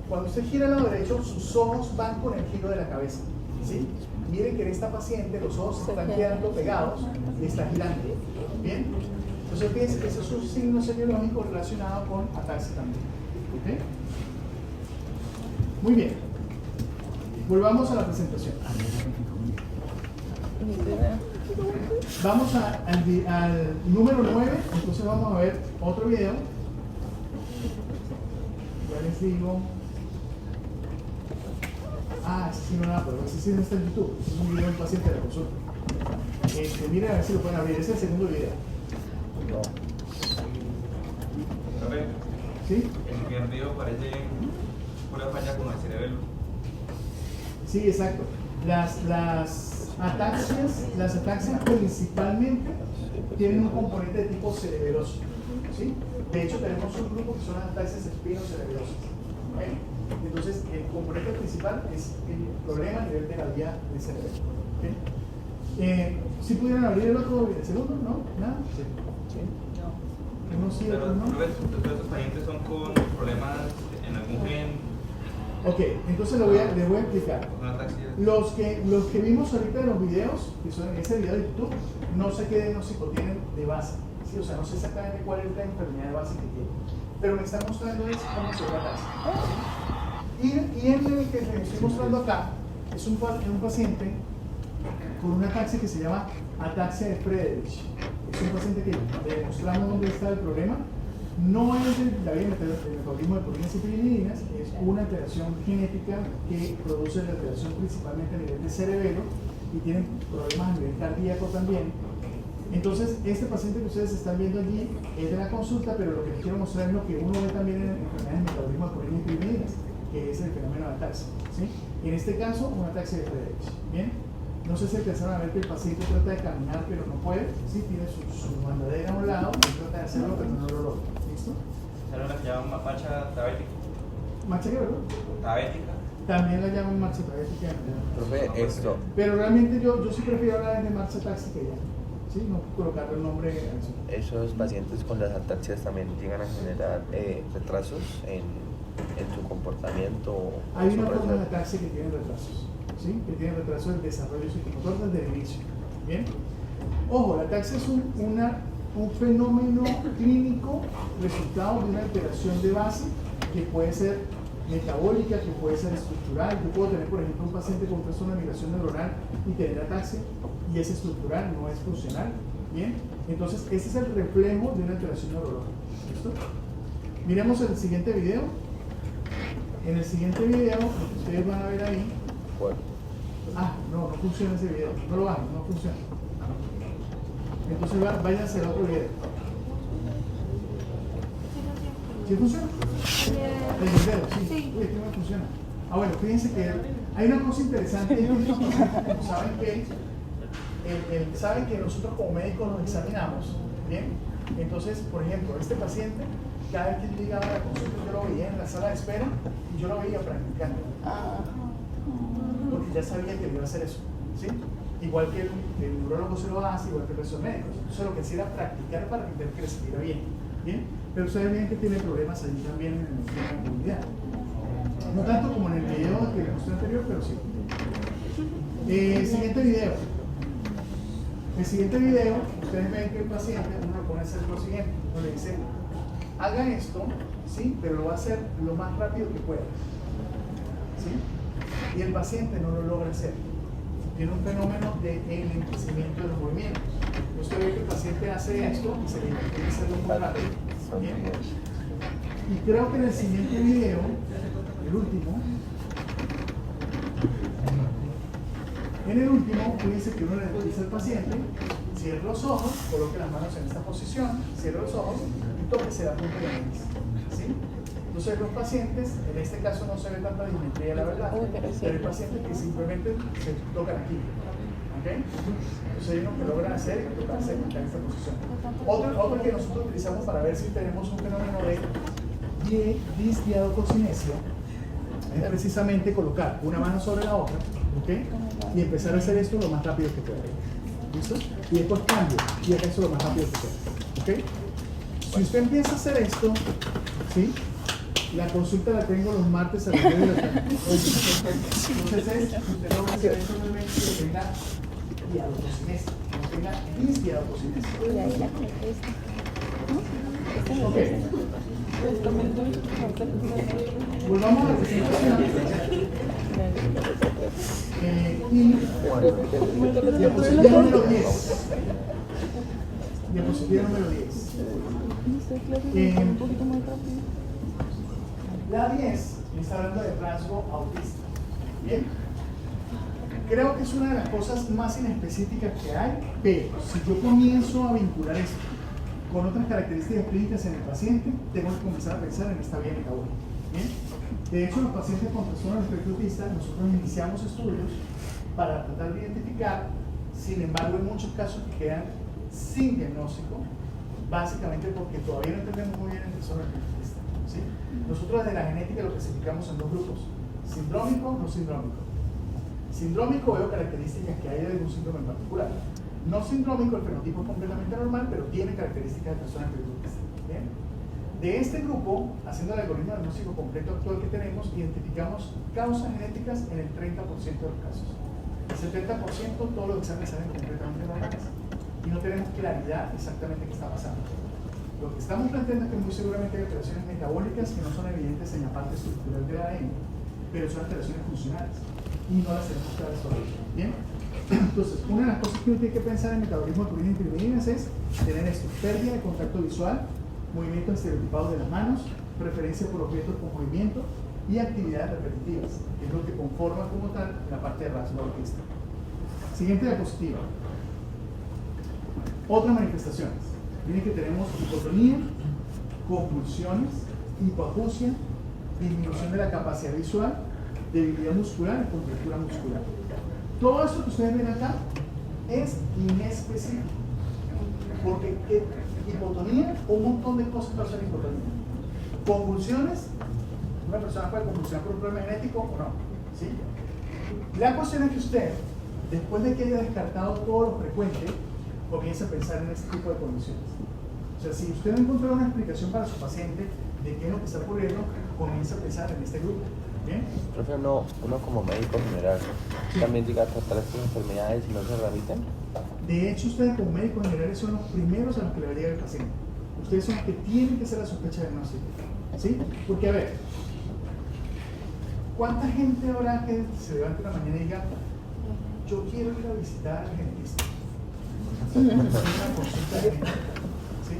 Cuando usted gira al lado derecho, sus ojos van con el giro de la cabeza. ¿Sí? Miren que en esta paciente los ojos se están quedando pegados y está girando. ¿Bien? Entonces fíjense que eso es un signo semiológico relacionado con ataxia también. ¿Ok? Muy bien. Volvamos a la presentación. Vamos al número 9, entonces vamos a ver otro video. Ya les digo. Ese sí no nada, pero ese sí no está en YouTube. Ese es un video de un paciente de la consulta. Miren a ver si lo pueden abrir. Ese es el segundo video. No. Profe, ¿Sí? en el primer video parece una falla con el cerebelo. Sí, exacto. Las ataxias principalmente tienen un componente de tipo cerebeloso. ¿Sí? De hecho, tenemos un grupo que son las ataxias espinocerebelosas. ¿Okay? Entonces, el componente principal es el problema a nivel de la vía del cerebro. ¿Okay? ¿Sí pudieran abrir el otro, el segundo? ¿No? ¿Nada? Sí. Unos sí, Pero, otros no. profe, estos pacientes son con problemas en algún gen, Ok, entonces les voy a explicar. con ataxia. Los que vimos ahorita en los videos, que son en ese video de YouTube, no sé qué diagnóstico tienen de base. ¿Sí? O sea, no sé exactamente cuál es la enfermedad de base que tienen. Pero me están mostrando es cómo se ve la ataxia. Y en el que les estoy mostrando acá es un paciente con una ataxia que se llama ataxia de Friedreich. Es un paciente que le demostramos dónde está el problema. No es la vía del metabolismo de proteínas y piridininas, es una alteración genética que produce la alteración principalmente a nivel de cerebelo y tienen problemas a nivel cardíaco también. Entonces, este paciente que ustedes están viendo allí es de la consulta, pero lo que les quiero mostrar es lo que uno ve también en enfermedades de metabolismo de proteínas y piridininas, que es el fenómeno de ataxia. ¿Sí? En este caso, una ataxia de Friedreich. ¿Bien? No sé si empezaron a ver que el paciente trata de caminar, pero no puede. ¿Sí? Tiene su mandadera a un lado, y trata de hacerlo, pero no lo logra. ¿Listo? ¿Esa no la que llaman marcha tabética? ¿Marcha qué, verdad? Tabética. También la llaman marcha tabética. Profe, esto. Pero realmente yo sí prefiero hablar de marcha táxica ya. ¿Sí? No colocarle el nombre a eso. Esos pacientes con las ataxias también llegan a generar retrasos en su comportamiento. Hay su una forma de proceso. ataxia que tiene retrasos. ¿Sí? Que tiene retraso del desarrollo psicomotor desde el inicio. ¿Bien? Ojo, la ataxia es un fenómeno clínico resultado de una alteración de base que puede ser metabólica, que puede ser estructural. Yo puedo tener, por ejemplo, un paciente con trastorno de migración neuronal y tener ataxia y es estructural, no es funcional. ¿Bien? Entonces, ese es el reflejo de una alteración neurológica. ¿Listo? Miremos el siguiente video. En el siguiente video, lo que ustedes van a ver ahí. Bueno, No funciona ese video. No lo bajen, no funciona. Entonces váyanse al otro video. ¿Sí funciona? El video, sí. Uy, que no funciona. Bueno, fíjense que hay una cosa interesante. Saben que nosotros como médicos nos examinamos. ¿Bien? Entonces, por ejemplo, este paciente, cada vez que yo llegaba a la consulta, yo lo veía en la sala de espera y yo lo veía practicando. Porque ya sabía que iba a hacer eso. ¿Sí? Igual que el neurólogo se lo hace, igual que el resto de médicos. Entonces lo que hacía era practicar para ver que le saliera bien. ¿Bien? Pero ustedes ven que tiene problemas allí también en la comunidad. No tanto como en el video que les mostré anterior, pero sí. Siguiente video. El siguiente video, ustedes ven que el paciente, uno pone a hacer lo siguiente. Uno le dice, haga esto, ¿sí? Pero lo va a hacer lo más rápido que pueda. ¿Sí? Y el paciente no lo logra hacer. Tiene un fenómeno de enlentecimiento de los movimientos. Usted ve que el paciente hace esto y se le tiene que hacerlo muy rápido. ¿Bien? Y creo que en el siguiente video, el último, fíjense que uno le dice al paciente, cierre los ojos, coloque las manos en esta posición, cierre los ojos y tóquese la punta de la nariz. ¿Sí? Entonces los pacientes, en este caso no se ve tanta dimetría, la verdad, pero hay pacientes que simplemente se tocan aquí. ¿Okay? Entonces hay unos que logran hacer y tocarse en esta posición. Otro que nosotros utilizamos para ver si tenemos un fenómeno de disdiadococinesia es precisamente colocar una mano sobre la otra, ¿okay? Y empezar a hacer esto lo más rápido que pueda. ¿Listo? Y después cambio y haga esto lo más rápido que pueda. ¿Okay? Si usted empieza a hacer esto, ¿sí? La consulta la tengo los martes a las 9 de la tarde. Entonces, usted no va a hacer solamente que tenga diadotocinés, que no tenga disdiadotocinés. Y ahí la conecté esta. ¿No? Ok. Esta Volvamos a la presentación. Y diapositiva número 10. Diapositiva número 10. un poquito más rápido. La 10 está hablando de rasgo autista. Bien. Creo que es una de las cosas más inespecíficas que hay, pero si yo comienzo a vincular esto con otras características clínicas en el paciente, tengo que comenzar a pensar en esta vía metabólica. Bien. De hecho, los pacientes con trastorno del espectro autista, nosotros iniciamos estudios para tratar de identificar, sin embargo, en muchos casos que quedan sin diagnóstico, básicamente porque todavía no entendemos muy bien el trastorno del espectro autista. ¿Sí? Nosotros desde la genética lo clasificamos en dos grupos: sindrómico, no sindrómico. Sindrómico veo características que hay de algún síndrome en particular. No sindrómico, el fenotipo es completamente normal, pero tiene características de trastorno del espectro autista. ¿Bien? De este grupo, haciendo el algoritmo diagnóstico completo actual que tenemos, identificamos causas genéticas en el 30% de los casos. El 70% todos los exámenes salen completamente normales y no tenemos claridad exactamente qué está pasando. Lo que estamos planteando es que muy seguramente hay alteraciones metabólicas que no son evidentes en la parte estructural del ADN, pero son alteraciones funcionales y no las tenemos claras todavía. ¿Bien? Entonces, una de las cosas que uno tiene que pensar en metabolismo de purina y pirimidinas es tener esto: pérdida de contacto visual, movimientos estereotipados de las manos, preferencia por objetos con movimiento y actividades repetitivas, que es lo que conforma como tal la parte de rasgo autista. Siguiente diapositiva. Otras manifestaciones. Miren que tenemos hipotonía, convulsiones, hipoacusia, disminución de la capacidad visual, debilidad muscular y contractura muscular. Todo esto que ustedes ven acá es inespecífico, porque hipotonía, un montón de cosas causan hipotonía. Convulsiones, una persona puede convulsionar por un problema genético o no, ¿sí? La cuestión es que usted, después de que haya descartado todo lo frecuente, comienza a pensar en este tipo de condiciones. O sea, si usted no encontró una explicación para su paciente de qué es lo que está ocurriendo, comienza a pensar en este grupo. ¿Bien? Profe, uno como médico general, Sí. también llega a tratar estas enfermedades y no se remiten. De hecho, ustedes como médicos generales son los primeros a los que le va a llegar el paciente. Ustedes son los que tienen que hacer la sospecha diagnóstica. ¿Sí? Porque, a ver, ¿cuánta gente habrá que se levante una mañana y diga, yo quiero ir a visitar al genetista? Una consulta genética. ¿Sí?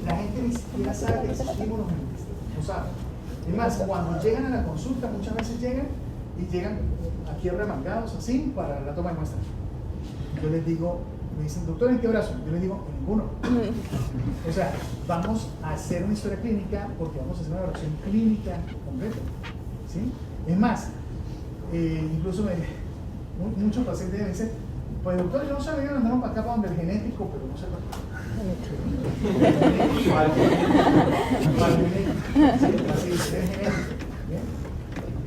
La gente ni siquiera sabe que existimos los genetistas. No sabe. Es más, cuando llegan a la consulta, muchas veces llegan aquí remangados así para la toma de muestras. Yo les digo, me dicen, doctor, ¿en qué brazo? Yo les digo, en ninguno. O sea, vamos a hacer una historia clínica porque vamos a hacer una evaluación clínica completa. ¿Sí? Es más, incluso muchos pacientes me dicen, pues doctor, yo no sabía, me mandaron para acá para donde el genético, pero no sé por qué.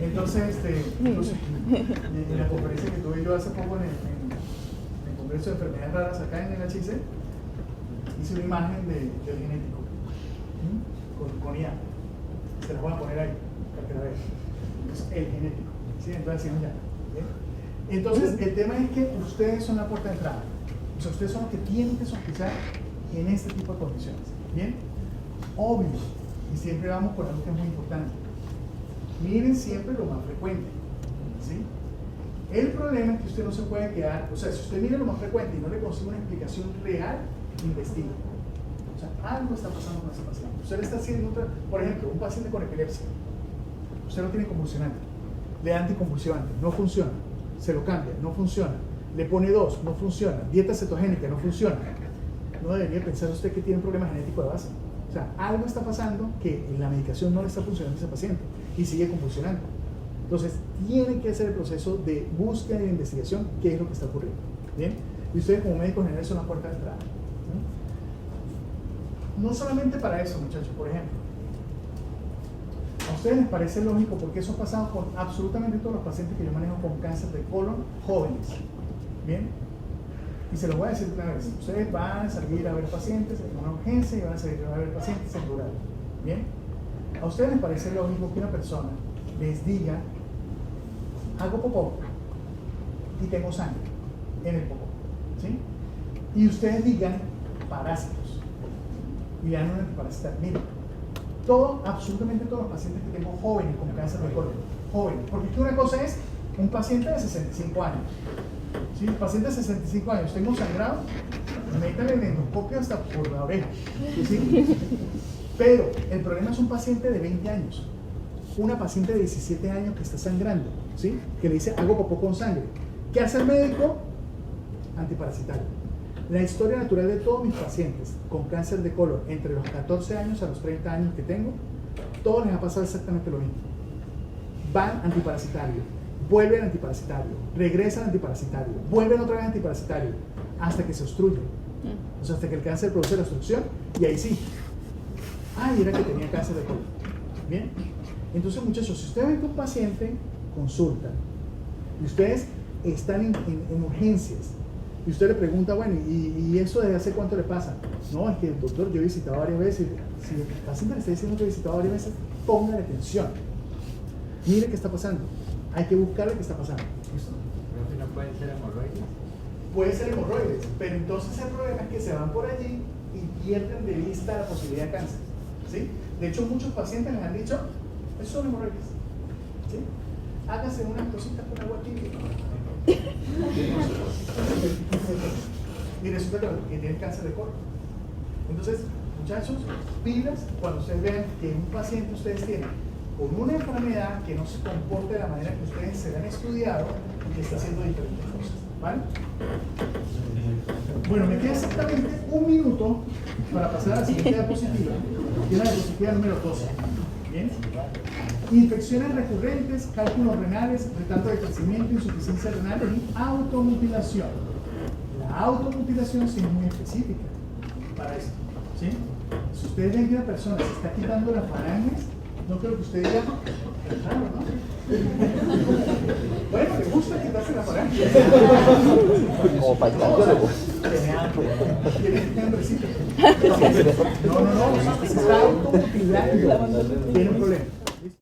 Entonces, incluso en la conferencia que tuve yo hace poco en el Congreso de Enfermedades Raras acá en el HIC, hice una imagen del genético con IA. Se las voy a poner ahí para que la vean. Es el genético. ¿Sí? Entonces decimos ya. ¿Bien? Entonces, el tema es que ustedes son la puerta de entrada. O sea, ustedes son los que tienen que sospechar en este tipo de condiciones. ¿Bien? Obvio. Y siempre vamos por algo que es muy importante. Miren siempre lo más frecuente. ¿Sí? El problema es que usted no se puede quedar, o sea, si usted mira lo más frecuente y no le consigue una explicación real, investigue. O sea, algo está pasando con ese paciente. Usted le está haciendo otra, por ejemplo, un paciente con epilepsia. Usted lo tiene convulsionante, le da anticonvulsivante, no funciona, se lo cambia, no funciona, le pone 2, no funciona, dieta cetogénica, no funciona. No debería pensar usted que tiene un problema genético de base. O sea, algo está pasando que la medicación no le está funcionando a ese paciente y sigue convulsionando. Entonces, tiene que hacer el proceso de búsqueda y de investigación, qué es lo que está ocurriendo. ¿Bien? Y ustedes como médicos generales son la puerta de entrada. No solamente para eso, muchachos, por ejemplo. ¿A ustedes les parece lógico? Porque eso ha pasado con absolutamente todos los pacientes que yo manejo con cáncer de colon jóvenes. ¿Bien? Y se lo voy a decir otra vez. Ustedes van a salir a ver pacientes en una urgencia y van a salir a ver pacientes en rural. ¿Bien? ¿A ustedes les parece lógico que una persona les diga, hago popó y tengo sangre en el popó? ¿Sí? Y ustedes digan, parásitos, y dan un antiparasital. Miren, absolutamente todos los pacientes que tengo jóvenes con cáncer de colon, jóvenes, porque una cosa es un paciente de 65 años. ¿Sí? El paciente de 65 años, tengo sangrado, métale el endoscopio hasta por la oreja. ¿Sí? Pero el problema es un paciente de 20 años, una paciente de 17 años que está sangrando, ¿sí? Que le dice, hago popó con sangre. ¿Qué hace el médico? Antiparasitario. La historia natural de todos mis pacientes con cáncer de colon, entre los 14 años a los 30 años que tengo, todos les ha pasado exactamente lo mismo. Van antiparasitario, vuelven antiparasitario, regresan antiparasitario, vuelven otra vez antiparasitario, hasta que se obstruyen. O sea, hasta que el cáncer produce la obstrucción, y ahí sí. Ay, era que tenía cáncer de colon. Bien. Entonces, muchachos, si ustedes ven que un paciente consulta y ustedes están en urgencias, y usted le pregunta, bueno, ¿y eso desde hace cuánto le pasa? No, es que el doctor, yo he visitado varias veces. Si el paciente le está diciendo que he visitado varias veces, póngale atención. Mire qué está pasando. Hay que buscarle qué está pasando. ¿Listo? Pero si no pueden ser hemorroides. Puede ser hemorroides, pero entonces el problema es que se van por allí y pierden de vista la posibilidad de cáncer. ¿Sí? De hecho, muchos pacientes les han dicho, esos son hemorroides. ¿Sí? Hágase unas cositas con agua tibia. Y resulta que tiene cáncer de colon. Entonces, muchachos, pilas cuando ustedes vean que un paciente ustedes tienen con una enfermedad que no se comporta de la manera que ustedes se han estudiado y que está haciendo diferentes cosas. ¿Vale? Bueno, me queda exactamente un minuto para pasar a la siguiente diapositiva, que es la diapositiva número 12. ¿Bien? Infecciones recurrentes, cálculos renales, retardo de crecimiento, insuficiencia renal y automutilación. La automutilación sí es muy específica para esto. ¿Sí? Si ustedes ven que una persona se está quitando las falanges, no creo que usted diga, claro, ¿no? Bueno, le gusta quitarse la falange. Como para el cardiólogo. Tiene hambrecita. No, se está automutilando. Tiene un problema.